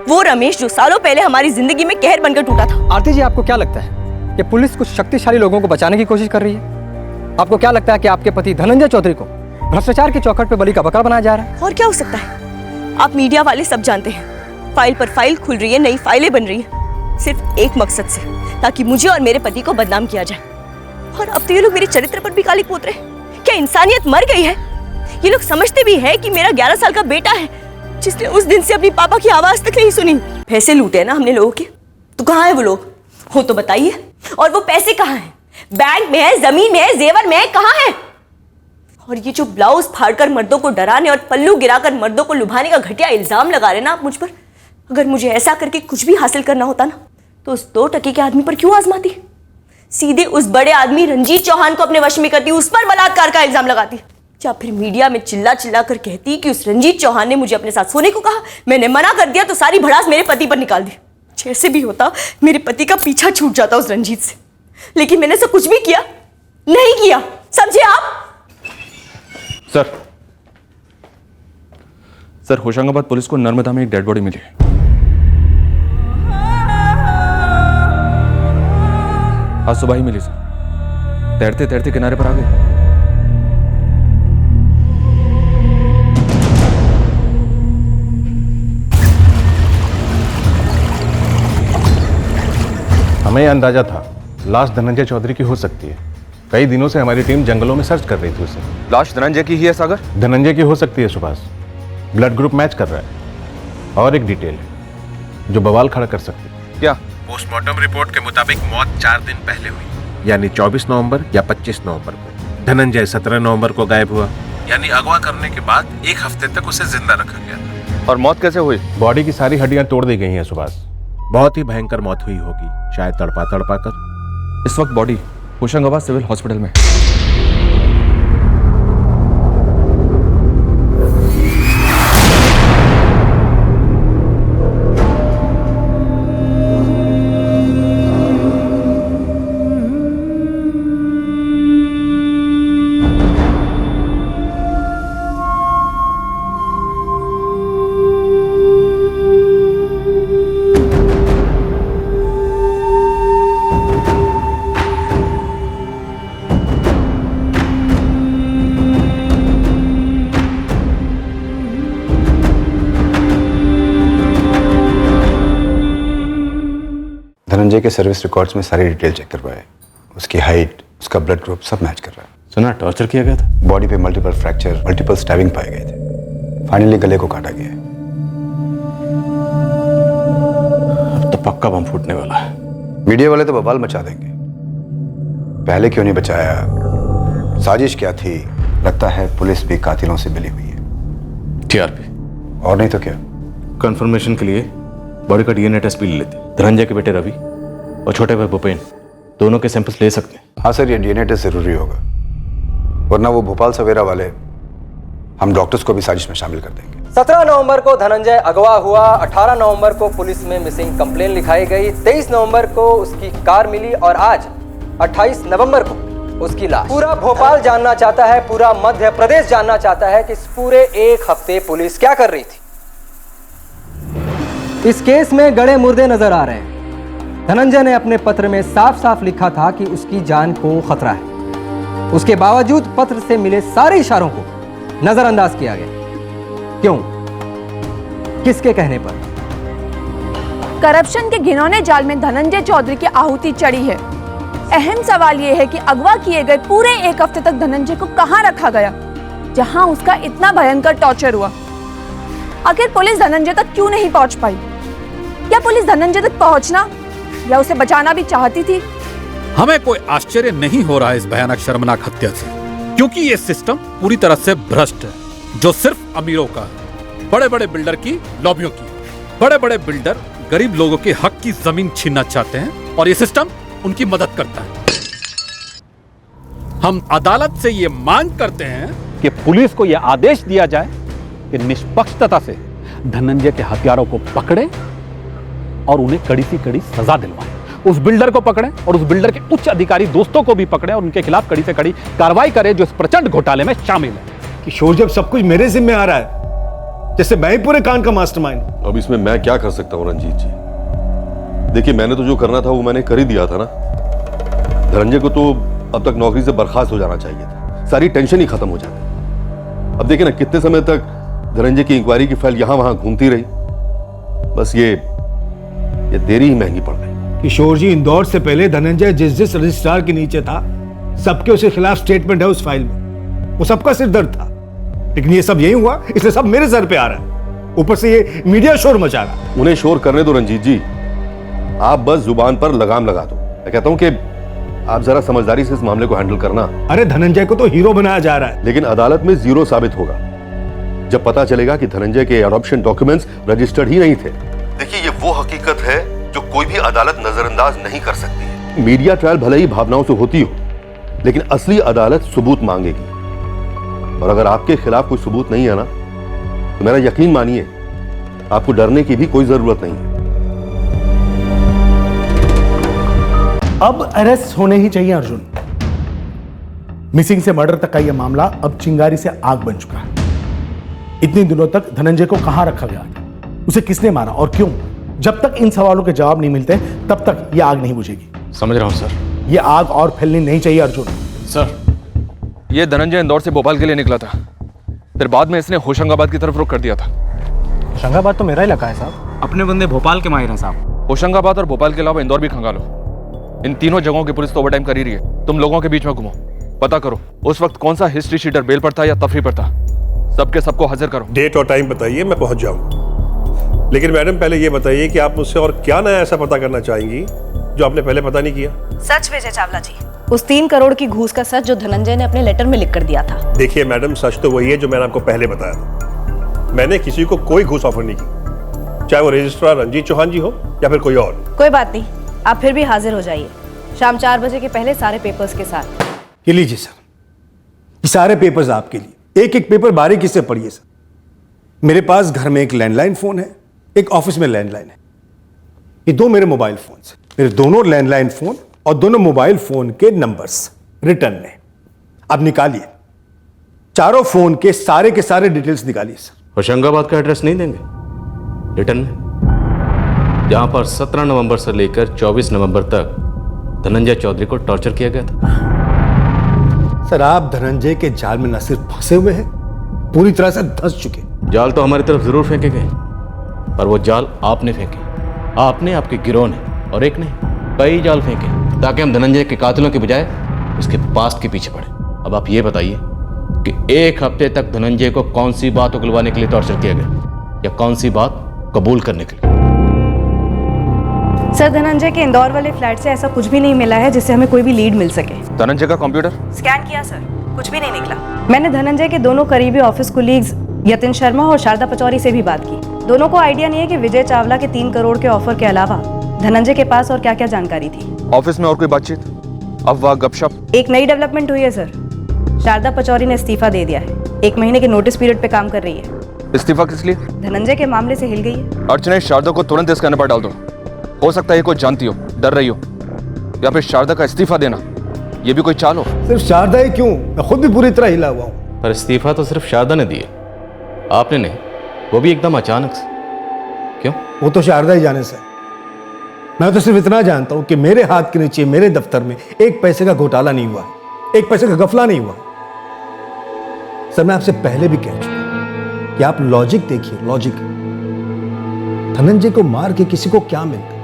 वो रमेश जो सालों पहले हमारी जिंदगी में कहर बनकर टूटा था। आरती जी, आपको क्या लगता है कि पुलिस कुछ शक्तिशाली लोगों को बचाने की कोशिश कर रही है? आपको क्या लगता है कि आपके पति धनंजय चौधरी को भ्रष्टाचार की चौखट पर बलि का बकरा बनाया जा रहा है? और क्या हो सकता है? आप मीडिया वाले सब जानते हैं, फाइल पर फाइल खुल रही है, नई फाइलें बन रही है, सिर्फ एक मकसद से, ताकि मुझे और मेरे पति को बदनाम किया जाए। और अब तो ये लोग मेरे चरित्र पर भी गाली पोत रहे हैं। क्या इंसानियत मर गई है? ये लोग समझते भी है कि मेरा 11 साल का बेटा है जिसने उस दिन से अपनी पापा की आवाज तक नहीं सुनी। पैसे लूटे हैं ना हमने लोगों के, तो कहाँ है वो लोग? हो तो बताइए। और वो पैसे कहाँ हैं? बैंक में है, जमीन में है, जेवर में है, कहाँ है? और ये जो ब्लाउज फाड़कर मर्दों को डराने और पल्लू गिराकर मर्दों को लुभाने का घटिया इल्जाम लगा रहे ना आप मुझ पर, अगर मुझे ऐसा करके कुछ भी हासिल करना होता ना तो उस 2 टके के आदमी पर क्यों आजमाती? सीधे उस बड़े आदमी रंजीत चौहान को अपने वश में करती, उस पर बलात्कार का इल्जाम लगाती, या फिर मीडिया में चिल्ला चिल्ला कर कहती कि उस रंजीत चौहान ने मुझे अपने साथ सोने को कहा, मैंने मना कर दिया तो सारी भड़ास मेरे पति पर निकाल दी। जैसे भी होता मेरे पति का पीछा छूट जाता उस रंजीत से, लेकिन मैंने सब कुछ भी किया नहीं किया, समझे आप? सर होशंगाबाद पुलिस को नर्मदा में एक डेड बॉडी मिली है। आज सुबह ही मिली सर, तैरते तैरते किनारे पर आ गई। हमें अंदाजा था लाश धनंजय चौधरी की हो सकती है। कई दिनों से हमारी टीम जंगलों में सर्च कर रही थी उसे। लाश धनंजय की ही है सागर? धनंजय की हो सकती है सुभाष, ब्लड ग्रुप मैच कर रहा है। और एक डिटेल है जो बवाल खड़ा कर सकती है। क्या? पोस्टमार्टम रिपोर्ट के मुताबिक मौत 4 दिन पहले हुई, यानी 24 नवंबर या 25 नवंबर को। धनंजय 17 नवंबर को गायब हुआ, यानी अगवा करने के बाद 1 हफ्ते तक उसे जिंदा रखा गया था। और मौत कैसे हुई? बॉडी की सारी हड्डियां तोड़ दी गई हैं सुभाष। बहुत ही भयंकर मौत हुई होगी, शायद तड़पा तड़पा कर। इस वक्त बॉडी होशंगाबाद सिविल हॉस्पिटल में। धनंजय के सर्विस रिकॉर्ड्स में सारी डिटेल चेक करवाए। उसकी हाइट, उसका ब्लड ग्रुप सब मैच कर रहा है। सुना टॉर्चर किया गया था? बॉडी पे मल्टीपल फ्रैक्चर, मल्टीपल स्टैबिंग पाए गए थे। फाइनली गले को काटा गया है। अब तो पक्का बम फूटने वाला है। मीडिया वाले तो बवाल मचा देंगे। पहले क्यों नहीं बचाया, साजिश क्या थी? लगता है पुलिस भी कातिलों से मिली हुई है। टीआरपी और नहीं तो क्या। कंफर्मेशन के लिए बॉडी का डीएनए टेस्ट भी ले लेते। धनंजय के बेटे रवि और छोटे भाई भूपेन दोनों के सैंपल्स ले सकते हैं। हाँ सर, ये डीएनए टेस्ट जरूरी होगा, वरना वो भोपाल सवेरा वाले हम डॉक्टर्स को भी साजिश में शामिल कर देंगे। 17 नवंबर को धनंजय अगवा हुआ। 18 नवंबर को पुलिस में मिसिंग कंप्लेन लिखाई गई। 23 नवंबर को उसकी कार मिली और आज 28 नवंबर को उसकी लाश। पूरा भोपाल जानना चाहता है, पूरा मध्य प्रदेश जानना चाहता है कि इस पूरे एक हफ्ते पुलिस क्या कर रही थी। इस केस में गड़े मुर्दे नजर आ रहे हैं। धनंजय ने अपने पत्र में साफ साफ लिखा था कि उसकी जान को खतरा है। उसके बावजूद पत्र से मिले सारे इशारों को नजरअंदाज किया गया। क्यों? किसके कहने पर? करप्शन के घिनौने जाल में धनंजय चौधरी की आहुति चढ़ी है। अहम सवाल यह है कि अगवा किए गए पूरे एक हफ्ते तक धनंजय को कहां रखा गया, जहां उसका इतना भयंकर टॉर्चर हुआ। आखिर पुलिस धनंजय तक क्यों नहीं पहुंच पाई? क्या पुलिस धनंजय तक पहुंचना या उसे बचाना भी चाहती थी? हमें कोई आश्चर्य नहीं हो रहा है इस भयानक शर्मनाक हत्या से, क्योंकि ये सिस्टम पूरी तरह से भ्रष्ट है, जो सिर्फ अमीरों का है, बड़े बड़े बिल्डर की लॉबियों की। बड़े बड़े बिल्डर गरीब लोगों के हक की जमीन छीनना चाहते हैं और ये सिस्टम उनकी मदद करता है। हम अदालत से ये मांग करते हैं कि पुलिस को यह आदेश दिया जाए कि निष्पक्षता से धनंजय के हत्यारों को पकड़े और उन्हें कड़ी से कड़ी सजा दिलवाएं। उस बिल्डर को पकड़ें और उस बिल्डर के उच्च अधिकारी दोस्तों को भी पकड़ें और उनके खिलाफ कड़ी से कड़ी कार्रवाई करें जो इस प्रचंड घोटाले में शामिल है। किशोर, जब सब कुछ मेरे जिम्मे आ रहा है, जैसे मैं ही पूरे कांड का मास्टरमाइंड। अब इसमें मैं क्या कर सकता हूँ रंजीत जी? देखिए, मैंने तो जो करना था वो मैंने कर ही दिया था ना। धनंजय को तो अब तक नौकरी से बर्खास्त हो जाना चाहिए था, सारी टेंशन ही खत्म हो जाती। अब देखिए ना, कितने समय तक धनंजय की इंक्वायरी की फाइल यहां वहां घूमती रही। बस ये देरी ही महंगी पड़ गई। किशोर जी, इंदौर से पहले धनंजय जिस रजिस्ट्रार के नीचे था, सबके उसके खिलाफ स्टेटमेंट है उस फाइल में। वो सबका सिर दर्द था, लेकिन ये सब यही हुआ, इसलिए सब मेरे सर पे आ रहा है। ऊपर से ये मीडिया शोर मचा रहा। उन्हें शोर करने दो रंजीत जी, आप बस जुबान पर लगाम लगा दो। मैं कहता हूं कि आप जरा समझदारी से इस मामले को हैंडल करना। अरे धनंजय को तो हीरो बनाया जा रहा है, लेकिन अदालत में जीरो साबित होगा जब पता चलेगा कि धनंजय के एडॉप्शन डॉक्यूमेंट्स रजिस्टर्ड ही नहीं थे। देखिए, ये वो हकीकत है जो कोई भी अदालत नजरअंदाज नहीं कर सकती है। मीडिया ट्रायल भले ही भावनाओं से होती हो, लेकिन असली अदालत सबूत मांगेगी। और अगर आपके खिलाफ कोई सबूत नहीं है ना, तो मेरा यकीन मानिए, आपको डरने की भी कोई जरूरत नहीं है। अब अरेस्ट होने ही चाहिए अर्जुन। मिसिंग से मर्डर तक का यह मामला अब चिंगारी से आग बन चुका है। इतने दिनों तक धनंजय को कहां रखा गया, उसे किसने मारा और क्यों? जब तक इन सवालों के जवाब नहीं मिलते, तब तक यह आग नहीं बुझेगी। समझ रहा हूं सर। यह आग और फैलनी नहीं चाहिए अर्जुन। सर, यह धनंजय इंदौर से भोपाल के लिए निकला था, फिर बाद में इसने होशंगाबाद की तरफ रुख कर दिया था। होशंगाबाद तो मेरा इलाका है साहब। अपने बंदे भोपाल के माहिर हैं साहब। होशंगाबाद और भोपाल के अलावा इंदौर भी खंगालो। इन तीनों जगहों की पुलिस तो ओवरटाइम कर ही रही है। तुम लोगों के बीच में घूमो, पता करो उस वक्त कौन सा हिस्ट्री शीटर बेल पर था या तफरी पर था। सबके सबको हाजिर करो। डेट और टाइम बताइए, मैं पहुंच जाऊं। लेकिन मैडम, पहले ये बताइए कि आप मुझसे और क्या नया ऐसा पता करना चाहेंगी जो आपने पहले पता नहीं किया। सच विजय चावला जी, उस 3 करोड़ की घूस का सच जो धनंजय ने अपने लेटर में लिख कर दिया था। देखिए मैडम, सच तो वही है जो मैंने आपको पहले बताया था। मैंने किसी को कोई घूस ऑफर नहीं की, चाहे वो रजिस्ट्रार रंजीत चौहान जी हो या फिर कोई और। कोई बात नहीं, आप फिर भी हाजिर हो जाइए शाम 4 बजे के पहले सारे पेपर्स के साथ। ये लीजिए सर, ये सारे पेपर्स आपके लिए। एक एक पेपर बारीकी से पढ़िए सर। मेरे पास घर में एक लैंडलाइन फोन है, एक ऑफिस में लैंडलाइन है। ये 2 मेरे मोबाइल फोन है। मेरे दोनों लैंडलाइन फोन और दोनों मोबाइल फोन के नंबर्स रिटर्न में। अब निकालिए, चारों फोन के सारे डिटेल्स निकालिए सर। होशंगाबाद का एड्रेस नहीं देंगे रिटर्न में, जहां पर 17 नवंबर से लेकर 24 नवंबर तक धनंजय चौधरी को टॉर्चर किया गया था। सर, आप धनंजय के जाल में न सिर्फ फंसे हुए हैं, पूरी तरह से धंस चुके। जाल तो हमारी तरफ जरूर फेंके गए, पर वो जाल आपने फेंके। आपने, आपके गिरोह ने, और एक नहीं। कई जाल फेंके ताकि हम धनंजय के कातिलों के बजाय उसके पास्ट के पीछे पड़े। अब आप ये बताइए कि एक हफ्ते तक धनंजय को कौन सी बात उगलवाने के लिए टॉर्चर किया गया या कौन सी बात कबूल करने के लिए? सर, धनंजय के इंदौर वाले फ्लैट से ऐसा कुछ भी नहीं मिला है जिससे हमें कोई भी लीड मिल सके। धनंजय का कंप्यूटर स्कैन किया सर, कुछ भी नहीं निकला। मैंने धनंजय के दोनों करीबी ऑफिस कोलीग्स यतिन शर्मा और शारदा पचौरी से भी बात की। दोनों को आइडिया नहीं है कि विजय चावला के 3 करोड़ के ऑफर के अलावा धनंजय के पास और क्या क्या जानकारी थी। ऑफिस में और कोई बातचीत, अफवाह, गपशप? एक नई डेवलपमेंट हुई है सर, शारदा पचौरी ने इस्तीफा दे दिया है। 1 महीने के नोटिस पीरियड पे काम कर रही है। इस्तीफा किस लिए? धनंजय के मामले से हिल गई है। अर्चना, शारदा को तुरंत इस कहने पर डाल दो। हो सकता है ये कोई जानती हो, डर रही हो, या फिर शारदा का इस्तीफा देना ये भी कोई चाल हो। सिर्फ शारदा ही क्यों, मैं खुद भी पूरी तरह हिला हुआ हूँ। पर इस्तीफा तो सिर्फ शारदा ने दिया, आपने नहीं, वो भी एकदम अचानक से। क्यों? वो तो शारदा ही जाने से। मैं तो सिर्फ इतना जानता हूं कि मेरे हाथ के नीचे मेरे दफ्तर में 1 पैसे का घोटाला नहीं हुआ, 1 पैसे का गफला नहीं हुआ। सर, मैं आपसे पहले भी कह चुका कि आप लॉजिक देखिए, लॉजिक। धनंजय को मार के किसी को क्या मिलता?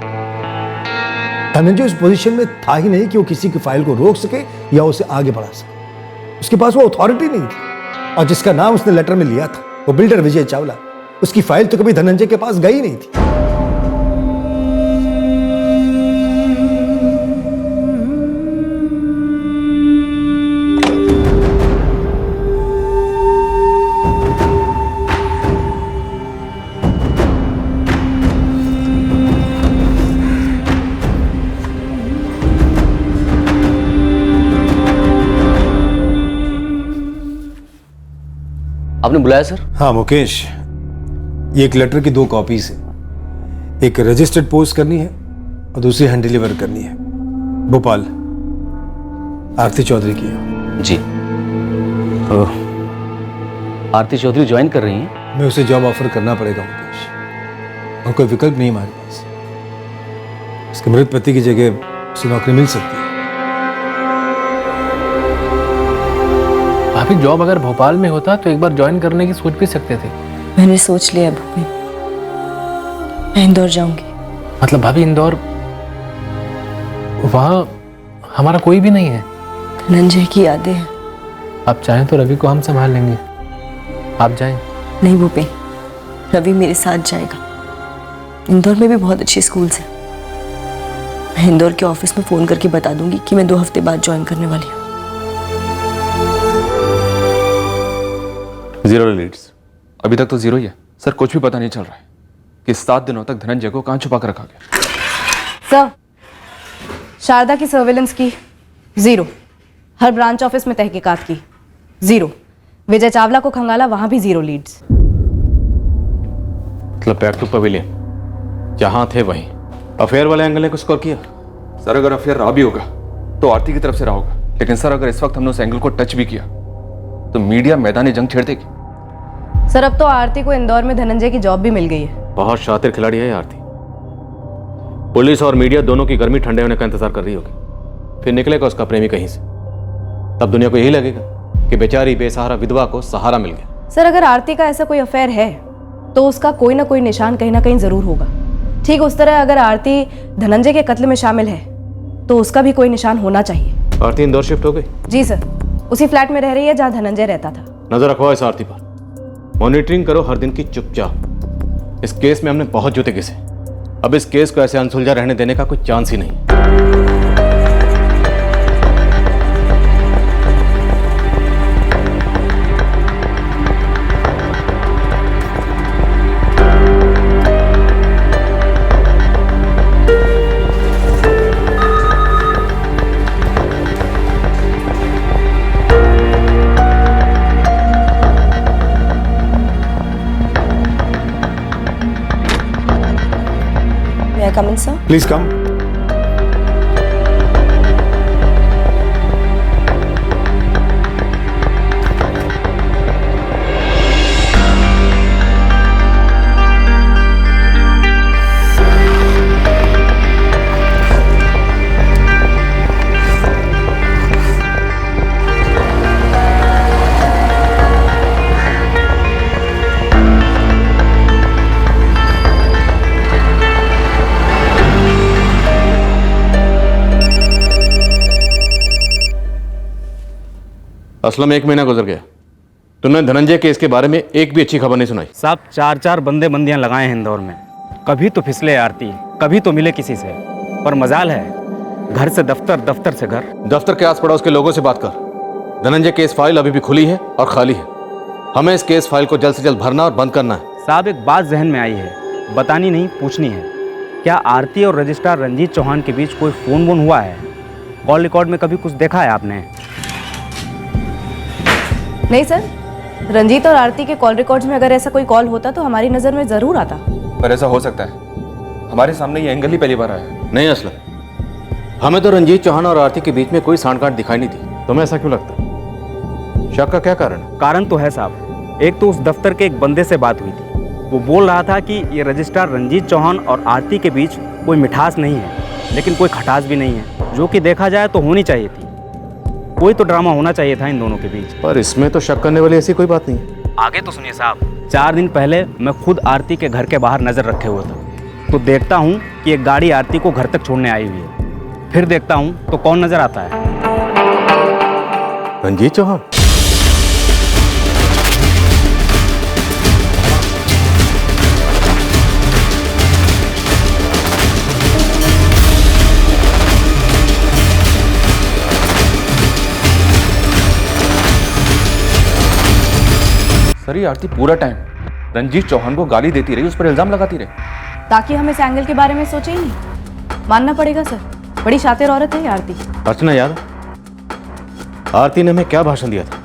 धनंजय उस पोजीशन में था ही नहीं कि वो किसी की फाइल को रोक सके या उसे आगे बढ़ा सके। उसके पास वो अथॉरिटी नहीं थी। और जिसका नाम उसने लेटर में लिया था, वो बिल्डर विजय चावला, उसकी फाइल तो कभी धनंजय के पास गई नहीं थी। आपने बुलाया सर? हाँ मुकेश, ये एक लेटर की 2 कॉपीज है। एक रजिस्टर्ड पोस्ट करनी है और दूसरी हैंड डिलीवर करनी है। भोपाल, आरती चौधरी की है। जी। आरती चौधरी ज्वाइन कर रही हैं? मैं उसे जॉब ऑफर करना पड़ेगा मुकेश, और कोई विकल्प नहीं हमारे पास। उसके मृत पति की जगह उसे नौकरी मिल सकती है। भाभी, जॉब अगर भोपाल में होता तो एक बार ज्वाइन करने की सोच भी सकते थे। मैंने सोच लिया भूपी, मैं इंदौर जाऊंगी। मतलब भाभी, इंदौर, वहां हमारा कोई भी नहीं है। धनंजय की यादें हैं। आप चाहें तो रवि को हम संभाल लेंगे, आप जाएं। नहीं भूपी, रवि मेरे साथ जाएगा। इंदौर में भी बहुत अच्छे स्कूल्स हैं। मैं इंदौर के ऑफिस में फोन करके बता दूंगी कि मैं 2 हफ्ते बाद ज्वाइन करने वाली हूँ। 0 लीड्स। अभी तक तो 0 ही है सर। कुछ भी पता नहीं चल रहा है कि 7 दिनों तक धनंजय को कहां छुपा कर रखा गया। सर, शारदा की सर्वेलेंस की 0, हर ब्रांच ऑफिस में तहकीकात की 0, विजय चावला को खंगाला, वहां भी 0 लीड्स। मतलब बैक टू पवेलियन, जहां थे वहीं। अफेयर वाले एंगल ने कुछ स्कोर किया? सर, अगर अफेयर रहा भी होगा तो आरती की तरफ से रहा होगा। लेकिन सर, अगर इस वक्त हमने उस एंगल को टच भी किया तो मीडिया मैदानी जंग छेड़ देगी। सर, अब तो आरती को इंदौर में धनंजय की जॉब भी मिल गई है। बहुत शातिर खिलाड़ी है आरती। पुलिस और मीडिया दोनों की गर्मी ठंडे होने का इंतजार कर रही होगी। फिर निकलेगा उसका प्रेमी कहीं से, तब दुनिया को यही लगेगा कि बेचारी बेसहारा विधवा को सहारा मिल गया। सर, अगर आरती का ऐसा कोई अफेयर है तो उसका कोई ना कोई निशान कहीं ना कहीं जरूर होगा। ठीक उस तरह अगर आरती धनंजय के कत्ल में शामिल है तो उसका भी कोई निशान होना चाहिए। आरती इंदौर शिफ्ट हो गई? जी सर, उसी फ्लैट में रह रही है जहां धनंजय रहता था। नजर रखो इस आरती पर, मॉनिटरिंग करो हर दिन की चुपचाप। इस केस में हमने बहुत जूते घिसे, अब इस केस को ऐसे अनसुलझा रहने देने का कोई चांस ही नहीं। Come in, sir. Please come. Aslam 1 महीना गुजर गया, तुमने धनंजय केस के बारे में एक भी अच्छी खबर नहीं सुनाई। साहब 4-4 बंदे बंदियां लगाए हैं इंदौर में, कभी तो फिसले आरती, कभी तो मिले किसी से, पर मजाल है घर से दफ्तर, दफ्तर से घर। दफ्तर के आस पड़ोस के लोगों से बात कर। धनंजय केस फाइल अभी भी खुली है और खाली है। हमें इस केस फाइल को जल्द से जल्द भरना और बंद करना है। साहब एक बात जहन में आई है, बतानी नहीं पूछनी है। क्या आरती और रजिस्ट्रार रंजीत चौहान के बीच कोई फोन वोन हुआ है? कॉल रिकॉर्ड में कभी कुछ देखा है आपने? नहीं सर, रंजीत और आरती के कॉल रिकॉर्ड्स में अगर ऐसा कोई कॉल होता तो हमारी नज़र में ज़रूर आता। पर ऐसा हो सकता है, हमारे सामने ये एंगल ही पहली बार आया है। नहीं असलम, हमें तो रंजीत चौहान और आरती के बीच में कोई सांठगांठ दिखाई नहीं दी। तुम्हें ऐसा क्यों लगता? शक का क्या कारण है? कारण तो है साहब। एक तो उस दफ्तर के एक बंदे से बात हुई थी, वो बोल रहा था कि ये रजिस्ट्रार रंजीत चौहान और आरती के बीच कोई मिठास नहीं है, लेकिन कोई खटास भी नहीं है, जो कि देखा जाए तो होनी चाहिए थी। कोई तो ड्रामा होना चाहिए था इन दोनों के बीच। पर इसमें तो शक करने वाली ऐसी कोई बात नहीं है। आगे तो सुनिए साहब, 4 दिन पहले मैं खुद आरती के घर के बाहर नजर रखे हुए था, तो देखता हूँ कि एक गाड़ी आरती को घर तक छोड़ने आई हुई है। फिर देखता हूँ तो कौन नजर आता है? रंजीत चौहान। सर ये आरती पूरा टाइम रंजीत चौहान को गाली देती रही, उस पर इल्जाम लगाती रही, ताकि हम इस एंगल के बारे में सोचे ही नहीं। मानना पड़ेगा सर, बड़ी शातिर औरत है ये आरती। अर्चना याद? आरती ने हमें क्या भाषण दिया था?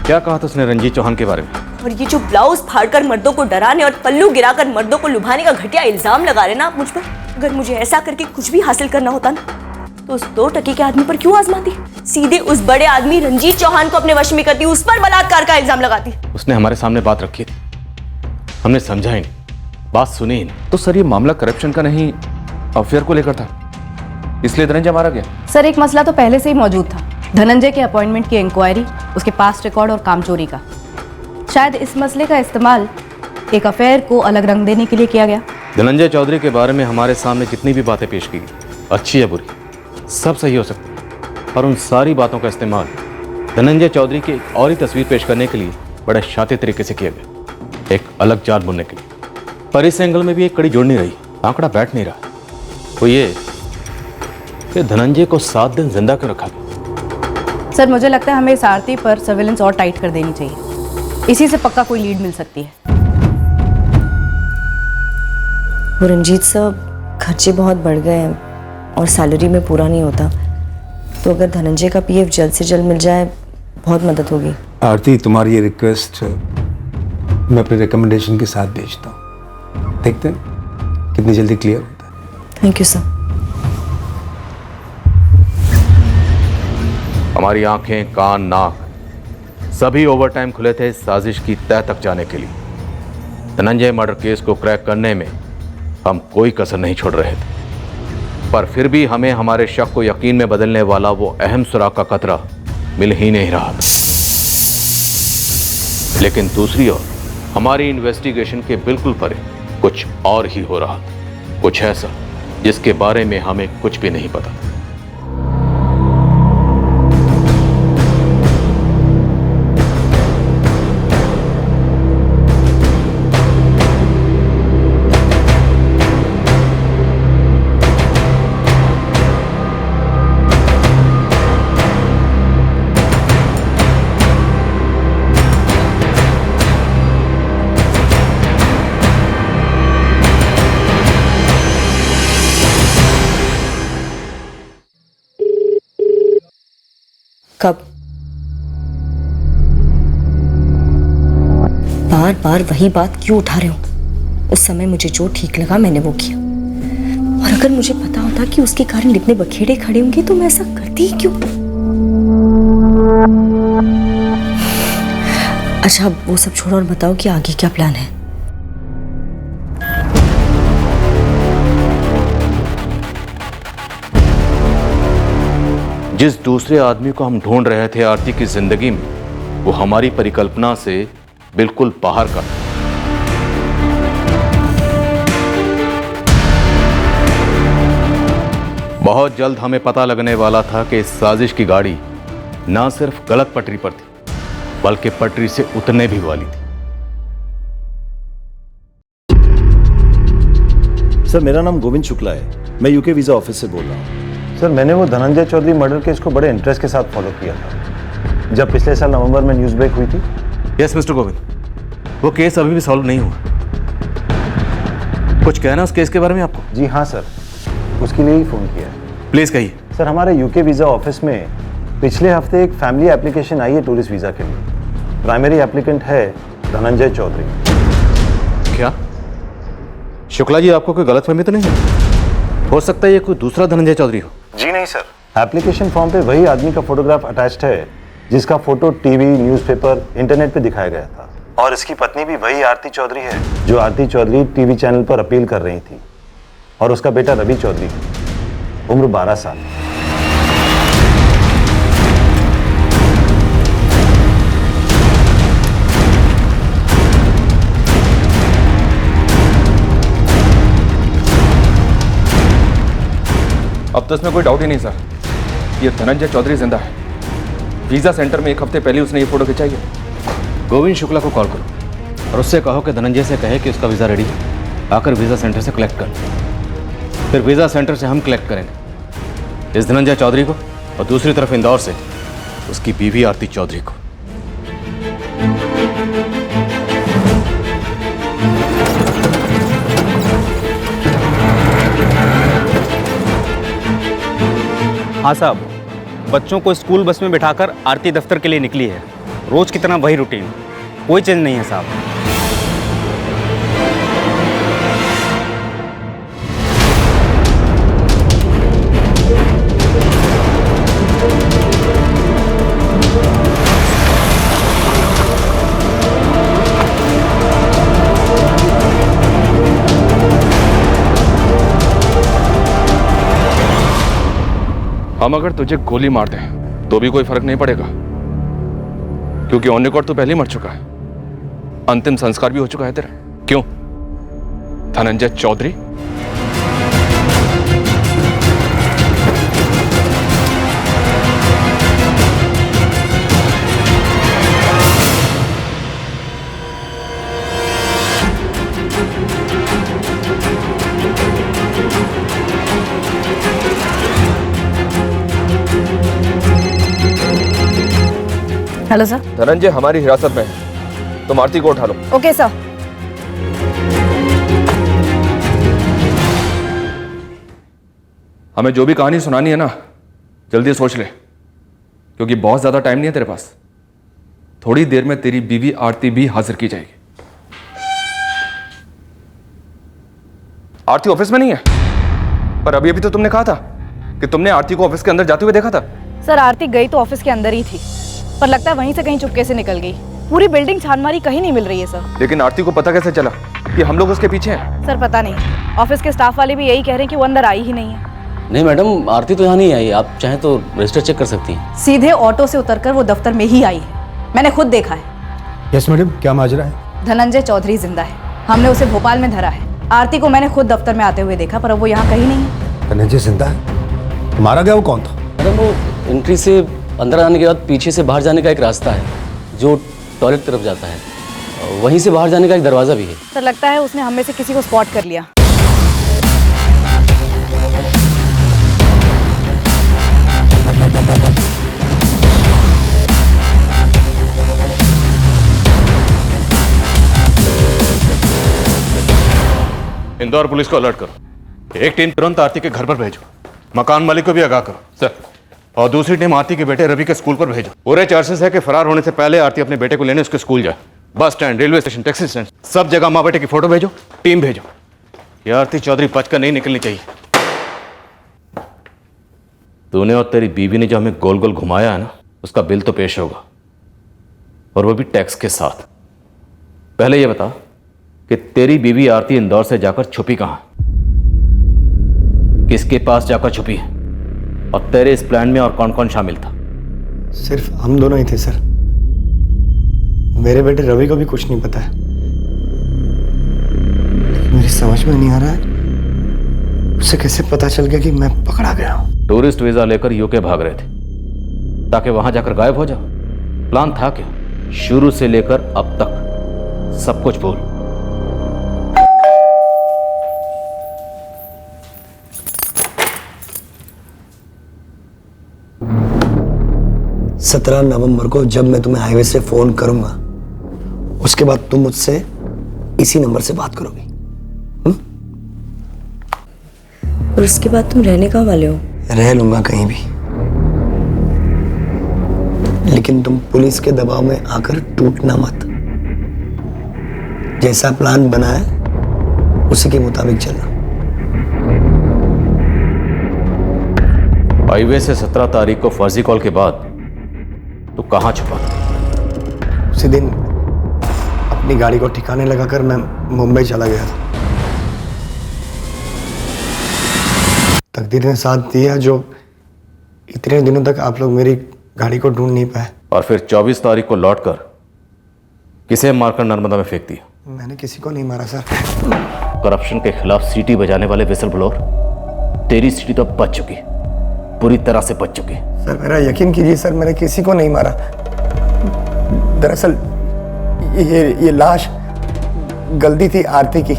क्या कहा था उसने रंजीत चौहान के बारे में? और ये जो ब्लाउज फाड़कर मर्दों को डराने और पल्लू गिराकर मर्दों को लुभाने का घटिया इल्जाम लगा रहे ना आप मुझ पर। अगर मुझे ऐसा करके कुछ भी हासिल करना होता ना, तो उस 2 टके के आदमी पर क्यों आजमाती? सीधे उस बड़े आदमी रंजीत चौहान को अपने वश में करती, उस पर बलात्कार का इल्जाम लगाती। उसने हमारे सामने बात रखी थी, हमने समझा ही नहीं, बात सुनी ही नहीं। तो सर ये मामला करप्शन का नहीं, अफेयर को लेकर था, इसलिए धनंजय मारा गया। सर एक मसला तो पहले से ही मौजूद था, धनंजय के अपॉइंटमेंट की इंक्वायरी, उसके पास्ट रिकॉर्ड और कामचोरी का। शायद इस मसले का इस्तेमाल एक अफेयर को अलग रंग देने के लिए किया गया। धनंजय चौधरी के बारे में हमारे सामने जितनी भी बातें पेश की, अच्छी या बुरी, सब सही हो सकती है, पर उन सारी बातों का इस्तेमाल धनंजय चौधरी की एक और ही तस्वीर पेश करने के लिए बड़े शातिर तरीके से किया गया, एक अलग जाल बुनने के लिए। पर इस एंगल में भी एक कड़ी जुड़ नहीं रही, आंकड़ा बैठ नहीं रहा। वो ये कि धनंजय को 7 दिन जिंदा क्यों रखा गया? सर मुझे लगता है हमें इस आरती पर सर्विलेंस और टाइट कर देनी चाहिए, इसी से पक्का कोई लीड मिल सकती है। वो रंजीत साहब खर्चे बहुत बढ़ गए हैं और सैलरी में पूरा नहीं होता, तो अगर धनंजय का पीएफ जल्द से जल्द मिल जाए बहुत मदद होगी। आरती तुम्हारी ये रिक्वेस्ट मैं अपने रिकमेंडेशन के साथ भेजता हूँ, देखते हैं कितनी जल्दी क्लियर होता है। Thank you sir. हमारी आंखें, कान, नाक सभी ओवरटाइम खुले थे साजिश की तह तक जाने के लिए। धनंजय मर्डर केस को क्रैक करने में हम कोई कसर नहीं छोड़ रहे थे, पर फिर भी हमें हमारे शक को यकीन में बदलने वाला वो अहम सुराग का खतरा मिल ही नहीं रहा था। लेकिन दूसरी ओर हमारी इन्वेस्टिगेशन के बिल्कुल परे कुछ और ही हो रहा था, कुछ ऐसा जिसके बारे में हमें कुछ भी नहीं पता। कब? बार बार वही बात क्यों उठा रहे हो? उस समय मुझे जो ठीक लगा मैंने वो किया, और अगर मुझे पता होता कि उसके कारण इतने बखेड़े खड़े होंगे तो मैं ऐसा करती ही क्यों? अच्छा अब वो सब छोड़ो और बताओ कि आगे क्या प्लान है? जिस दूसरे आदमी को हम ढूंढ रहे थे आरती की जिंदगी में, वो हमारी परिकल्पना से बिल्कुल बाहर का था। बहुत जल्द हमें पता लगने वाला था कि इस साजिश की गाड़ी ना सिर्फ गलत पटरी पर थी, बल्कि पटरी से उतरने भी वाली थी। सर मेरा नाम गोविंद शुक्ला है, मैं यूके वीज़ा ऑफिस से बोल रहा हूँ। सर मैंने वो धनंजय चौधरी मर्डर केस को बड़े इंटरेस्ट के साथ फॉलो किया था जब पिछले साल नवंबर में न्यूज़ ब्रेक हुई थी। यस मिस्टर गोविंद, वो केस अभी भी सॉल्व नहीं हुआ। कुछ कहना उस केस के बारे में आपको? जी हाँ सर, उसके लिए ही फ़ोन किया है। प्लीज़ कहिए। सर हमारे यूके वीज़ा ऑफिस में पिछले हफ्ते एक फैमिली एप्लीकेशन आई है टूरिस्ट वीज़ा के लिए। प्राइमरी एप्लीकेंट है धनंजय चौधरी। क्या शुक्ला जी, आपको कोई गलतफहमी तो नहीं है? हो सकता है ये कोई दूसरा धनंजय चौधरी हो। जी नहीं सर, एप्लीकेशन फॉर्म पे वही आदमी का फोटोग्राफ अटैच्ड है जिसका फोटो टीवी, न्यूज़पेपर, इंटरनेट पे दिखाया गया था। और इसकी पत्नी भी वही आरती चौधरी है जो आरती चौधरी टीवी चैनल पर अपील कर रही थी। और उसका बेटा रवि चौधरी, उम्र 12 साल। अब तो इसमें कोई डाउट ही नहीं सर, ये धनंजय चौधरी जिंदा है। वीजा सेंटर में एक हफ्ते पहले उसने ये फोटो खिंचाई है। गोविंद शुक्ला को कॉल करो और उससे कहो कि धनंजय से कहे कि उसका वीज़ा रेडी है, आकर वीज़ा सेंटर से कलेक्ट कर। फिर वीज़ा सेंटर से हम कलेक्ट करेंगे इस धनंजय चौधरी को, और दूसरी तरफ इंदौर से उसकी बीवी आरती चौधरी को। हाँ साहब, बच्चों को स्कूल बस में बिठाकर आरती दफ्तर के लिए निकली है। रोज की तरह वही रूटीन, कोई चेंज नहीं है साहब। हम अगर तुझे गोली मार दें तो भी कोई फर्क नहीं पड़ेगा, क्योंकि ऑन रिकॉर्ड तो पहले ही मर चुका है। अंतिम संस्कार भी हो चुका है तेरा। क्यों धनंजय चौधरी? Hello sir. धनंजय हमारी हिरासत में है, तुम आरती को उठा लो। Okay sir. हमें जो भी कहानी सुनानी है ना, जल्दी सोच ले, क्योंकि बहुत ज्यादा टाइम नहीं है तेरे पास। थोड़ी देर में तेरी बीवी आरती भी हाजिर की जाएगी। आरती ऑफिस में नहीं है, पर अभी अभी तो तुमने कहा था कि तुमने आरती को ऑफिस के अंदर जाते हुए देखा था। सर आरती गई तो ऑफिस के अंदर ही थी, पर लगता है वहीं से कहीं चुपके से निकल गई। पूरी बिल्डिंग छान मारी, कहीं नहीं मिल रही है सर। लेकिन आरती को पता कैसे चला कि हम लोग उसके पीछे हैं? सर पता नहीं, ऑफिस के स्टाफ वाले भी यही कह रहे हैं कि वो अंदर आई ही नहीं है। नहीं मैडम, आरती तो यहाँ नहीं आई। आप चाहें तो रजिस्टर चेक कर सकती हैं। सीधे ऑटो से उतरकर वो दफ्तर में ही आई है, मैंने खुद देखा है। यस मैडम, क्या माजरा है? धनंजय चौधरी जिंदा है, हमने उसे भोपाल में धरा है। आरती को मैंने खुद दफ्तर में आते हुए देखा, पर अब वो यहाँ कहीं नहीं है। धनंजय जिंदा है? मारा गया वो कौन था? मैडम वो एंट्री से अंदर आने के बाद पीछे से बाहर जाने का एक रास्ता है जो टॉयलेट तरफ जाता है, वहीं से बाहर जाने का एक दरवाज़ा भी है। सर लगता है उसने हम में से किसी को स्पॉट कर लिया। इंदौर पुलिस को अलर्ट करो। एक टीम तुरंत आरती के घर पर भेजो, मकान मालिक को भी आगाह करो सर, और दूसरी टीम आरती के बेटे रवि के स्कूल पर भेजो। पूरे चार्जेस है कि फरार होने से पहले आरती अपने बेटे को लेने उसके स्कूल जाए। Bus stand, railway station, taxi stand, सब जगह माँ बेटे की फोटो भेजो, टीम भेजो। ये आरती चौधरी बचकर नहीं निकलनी चाहिए। तूने और तेरी बीवी ने जो हमें गोल गोल घुमाया है ना, उसका बिल तो पेश होगा, और वो भी टैक्स के साथ। पहले ये बता कि तेरी बीवी आरती इंदौर से जाकर छुपी कहाँ, किसके पास जाकर छुपी है, और तेरे इस प्लान में और कौन कौन शामिल था? सिर्फ हम दोनों ही थे सर। मेरे बेटे रवि को भी कुछ नहीं पता है। मेरी समझ में नहीं आ रहा है उसे कैसे पता चल गया कि मैं पकड़ा गया हूं। टूरिस्ट वीजा लेकर यूके भाग रहे थे, ताकि वहां जाकर गायब हो जाओ? प्लान था क्या? शुरू से लेकर अब तक सब कुछ बोल। सत्रह नवंबर को जब मैं तुम्हें हाईवे से फोन करूंगा, उसके बाद तुम मुझसे इसी नंबर से बात करोगी। और उसके बाद तुम रहने कहाँ वाले हो? रह लूंगा कहीं भी, लेकिन तुम पुलिस के दबाव में आकर टूटना मत। जैसा प्लान बना है उसी के मुताबिक चलना। हाईवे से 17 तारीख को फर्जी कॉल के बाद तो कहां छुपा? उसी दिन अपनी गाड़ी को ठिकाने लगाकर मैं मुंबई चला गया था। तकदीर ने साथ दिया जो इतने दिनों तक आप लोग मेरी गाड़ी को ढूंढ नहीं पाए। और फिर 24 तारीख को लौटकर किसे मारकर नर्मदा में फेंक दिया? मैंने किसी को नहीं मारा सर। करप्शन के खिलाफ सीटी बजाने वाले विसल ब्लोअर, तेरी सीटी तो बच चुकी, पूरी तरह से बच चुकी। सर मेरा यकीन कीजिए सर, मैंने किसी को नहीं मारा। दरअसल ये लाश गलती थी आरती की।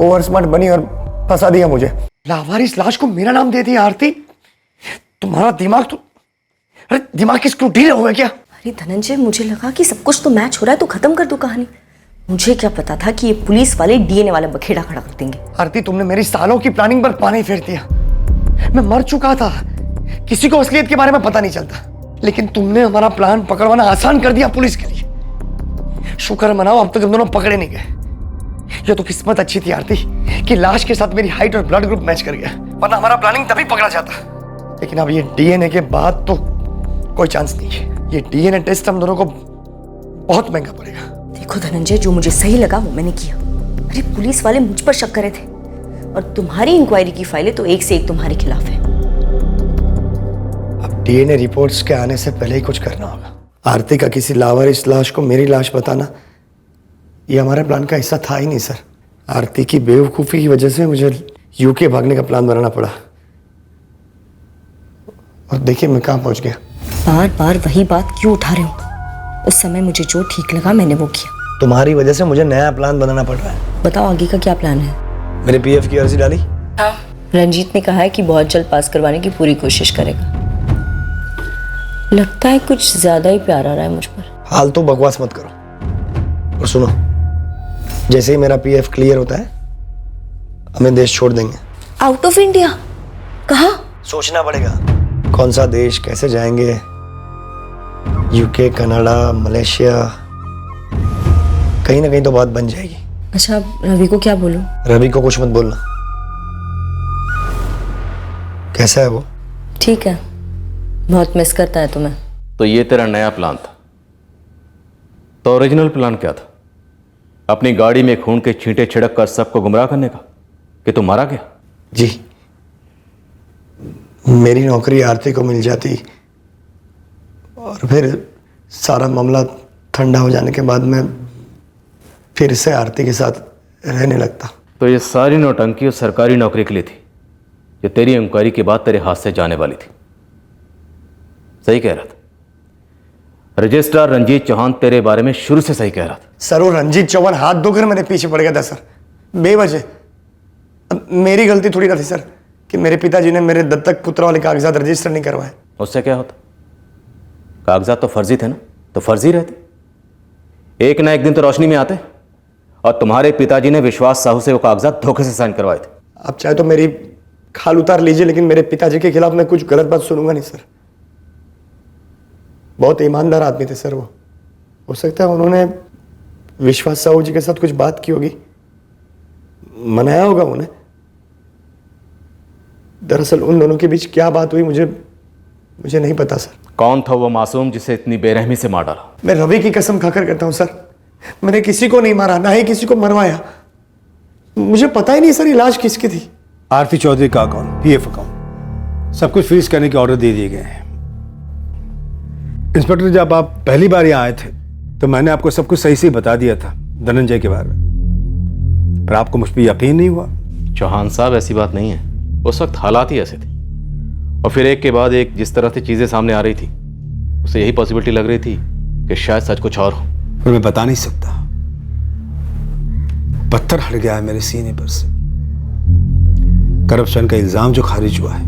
ओवर स्मार्ट बनी और फंसा दिया मुझे। लावारिस लाश को मेरा नाम दे दिया आरती। तुम्हारा दिमाग तो, अरे दिमाग की स्क्रू ढीला हुआ क्या? अरे धनंजय, मुझे लगा कि सब कुछ तो मैच हो रहा है तो खत्म कर दो कहानी। मुझे क्या पता था कि ये पुलिस वाले डीएनए वाला बखेड़ा खड़ा कर देंगे। आरती, तुमने मेरी सालों की प्लानिंग पर पानी फेर दिया। मैं मर चुका था, किसी को असलियत के बारे में पता नहीं चलता, लेकिन तुमने हमारा प्लान पकड़वाना आसान कर दिया पुलिस के लिए। शुक्र मनाओ अब तक हम दोनों पकड़े नहीं गए। ये तो किस्मत अच्छी थी आरती कि लाश के साथ मेरी हाइट और ब्लड ग्रुप मैच कर गया, वरना हमारा प्लानिंग तभी पकड़ा जाता। लेकिन अब ये डीएनए के बाद तो कोई चांस नहीं है। ये डीएनए टेस्ट हम दोनों को बहुत महंगा पड़ेगा। देखो धनंजय, जो मुझे सही लगा वो मैंने किया। अरे पुलिस वाले मुझ पर शक कर रहे थे और तुम्हारी इंक्वायरी की फाइलें तो एक से एक तुम्हारे खिलाफ है। अब डीएनए रिपोर्ट्स के आने से पहले ही कुछ करना होगा। आरती का किसी लावारिस लाश को मेरी लाश बताना ये हमारे प्लान का हिस्सा था ही नहीं सर। आरती की बेवकूफ़ी की वजह से मुझे यूके भागने का प्लान बनाना पड़ा। और देखिए मैं कहाँ पहुँच गया। बार बार वही बात क्यों उठा रहे हो? उस समय मुझे जो ठीक लगा मैंने वो किया। तुम्हारी वजह से मुझे नया प्लान बनाना पड़ रहा है। बताओ आगे का क्या प्लान है? मैंने पीएफ की अर्जी डाली। हाँ, रंजीत ने कहा है कि बहुत जल्द पास करवाने की पूरी कोशिश करेगा। लगता है कुछ ज्यादा ही प्यार आ रहा है मुझ पर। फालतू बकवास मत करो। और सुनो, जैसे ही मेरा पीएफ क्लियर होता है हमें देश छोड़ देंगे। Out of India? कहाँ? सोचना पड़ेगा कौन सा देश, कैसे जाएंगे। यूके, कनाडा, मलेशिया, कहीं ना कहीं तो बात बन जाएगी। अच्छा, रवि को क्या बोलूं? रवि को कुछ मत बोलना। कैसा है वो? ठीक है, बहुत मिस करता है तुम्हें। तो ये तेरा नया प्लान था? तो ओरिजिनल प्लान क्या था? अपनी गाड़ी में खून के छींटे छिड़क कर सबको गुमराह करने का कि तू मारा गया? जी, मेरी नौकरी आरती को मिल जाती और फिर सारा मामला ठंडा हो जाने के बाद मैं फिर से आरती के साथ रहने लगता। तो ये सारी नौटंकी उस सरकारी नौकरी के लिए थी जो तेरी इंक्वायरी के बाद तेरे हाथ से जाने वाली थी। सही कह रहा था रजिस्ट्रार रंजीत चौहान, तेरे बारे में शुरू से सही कह रहा था। सर वो रंजीत चौहान हाथ धोकर मेरे पीछे पड़ गया था सर, बेवजह। अब मेरी गलती थोड़ी ना थी सर कि मेरे पिताजी ने मेरे दत्तक पुत्र वाले कागजात रजिस्टर नहीं करवाए। उससे क्या होता? कागजात तो फर्जी थे ना, तो फर्जी रहते। एक ना एक दिन तो रोशनी में आते। और तुम्हारे पिताजी ने विश्वास साहू से वो कागजात धोखे से साइन करवाए थे। आप चाहे तो मेरी खाल उतार लीजिए, लेकिन मेरे पिताजी के खिलाफ मैं कुछ गलत बात सुनूंगा नहीं सर। बहुत ईमानदार आदमी थे सर वो। हो सकता है उन्होंने विश्वास साहू जी के साथ कुछ बात की होगी, मनाया होगा उन्हें। दरअसल उन दोनों के बीच क्या बात हुई मुझे नहीं पता सर। कौन था वो मासूम जिसे इतनी बेरहमी से मार डाला? मैं रवि की कसम खाकर कहता हूं सर, मैंने किसी को नहीं मारा, ना ही किसी को मरवाया। मुझे पता ही नहीं सर ये लाश किसकी थी। आरती चौधरी का अकाउंट, पीएफ अकाउंट, सब कुछ फ्रीज करने के ऑर्डर दे दिए गए हैं। इंस्पेक्टर, जब आप पहली बार यहाँ आए थे तो मैंने आपको सब कुछ सही से बता दिया था धनंजय के बारे में, पर आपको मुझ पर यकीन नहीं हुआ। चौहान साहब, ऐसी बात नहीं है। उस वक्त हालात ही ऐसे थे और फिर एक के बाद एक जिस तरह से चीजें सामने आ रही थी, उसे यही पॉसिबिलिटी लग रही थी कि शायद सच कुछ और हो। पर मैं बता नहीं सकता, पत्थर हट गया है मेरे सीने पर से। करप्शन का इल्जाम जो खारिज हुआ है,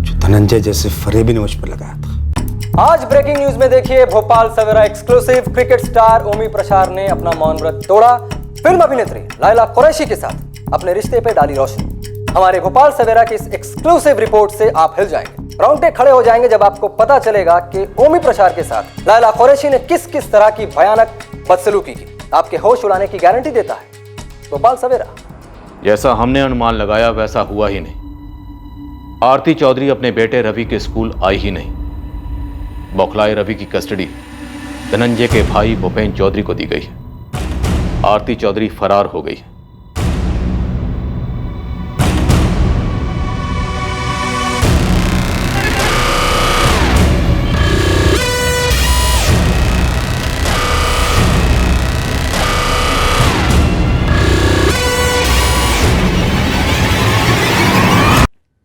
जो धनंजय जैसे फरेबी ने मुझ पर लगाया था। आज ब्रेकिंग न्यूज में देखिए, भोपाल सवेरा एक्सक्लूसिव। क्रिकेट स्टार ओमी प्रसाद ने अपना मौन व्रत तोड़ा। फिल्म अभिनेत्री लायला कुरैशी के साथ अपने रिश्ते पे डाली रोशनी। हमारे भोपाल सवेरा की इस एक्सक्लूसिव रिपोर्ट से आप हिल जाएंगे, रोंगटे खड़े हो जाएंगे जब आपको पता चलेगा कि ओमी प्रसाद के साथ लायला कुरैशी ने किस किस तरह की भयानक बदसलूकी की। आपके होश उड़ाने की गारंटी देता है भोपाल सवेरा। जैसा हमने अनुमान लगाया वैसा हुआ ही नहीं। आरती चौधरी अपने बेटे रवि के स्कूल आई ही नहीं। बौखलाए रवि की कस्टडी धनंजय के भाई भूपेन चौधरी को दी गई है। आरती चौधरी फरार हो गई है।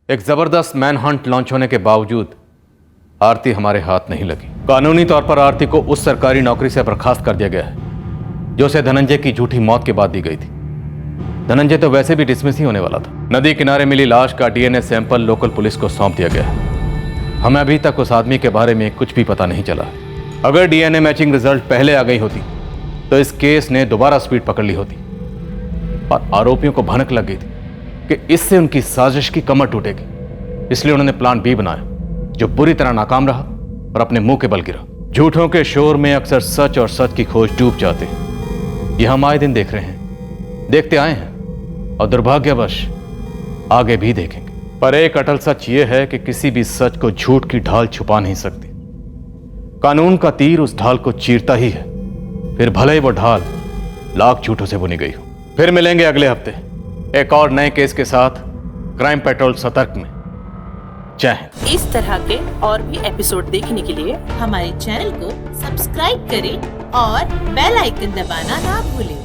एक जबरदस्त मैन हंट लॉन्च होने के बावजूद आरती हमारे हाथ नहीं लगी। कानूनी तौर पर आरती को उस सरकारी नौकरी से बर्खास्त कर दिया गया है जो उसे धनंजय की झूठी मौत के बाद दी गई थी। धनंजय तो वैसे भी डिसमिस ही होने वाला था। नदी किनारे मिली लाश का डीएनए सैंपल लोकल पुलिस को सौंप दिया गया है। हमें अभी तक उस आदमी के बारे में कुछ भी पता नहीं चला। अगर डीएनए मैचिंग रिजल्ट पहले आ गई होती तो इस केस ने दोबारा स्पीड पकड़ ली होती और आरोपियों को भनक लग गई थी कि इससे उनकी साजिश की कमर टूटेगी। इसलिए उन्होंने प्लान बी बनाया जो बुरी तरह नाकाम रहा और अपने मुंह के बल गिरा। झूठों के शोर में अक्सर सच और सच की खोज डूब जाते हैं। यह हम आए दिन देख रहे हैं, देखते आए हैं और दुर्भाग्यवश आगे भी देखेंगे। पर एक अटल सच यह है कि किसी भी सच को झूठ की ढाल छुपा नहीं सकती। कानून का तीर उस ढाल को चीरता ही है, फिर भले ही वो ढाल लाख झूठों से बुनी गई हो। फिर मिलेंगे अगले हफ्ते एक और नए केस के साथ क्राइम पेट्रोल सतर्क में। जय हिंद। इस तरह के और भी एपिसोड देखने के लिए हमारे चैनल को सब्सक्राइब करें और बेल आइकन दबाना ना भूलें।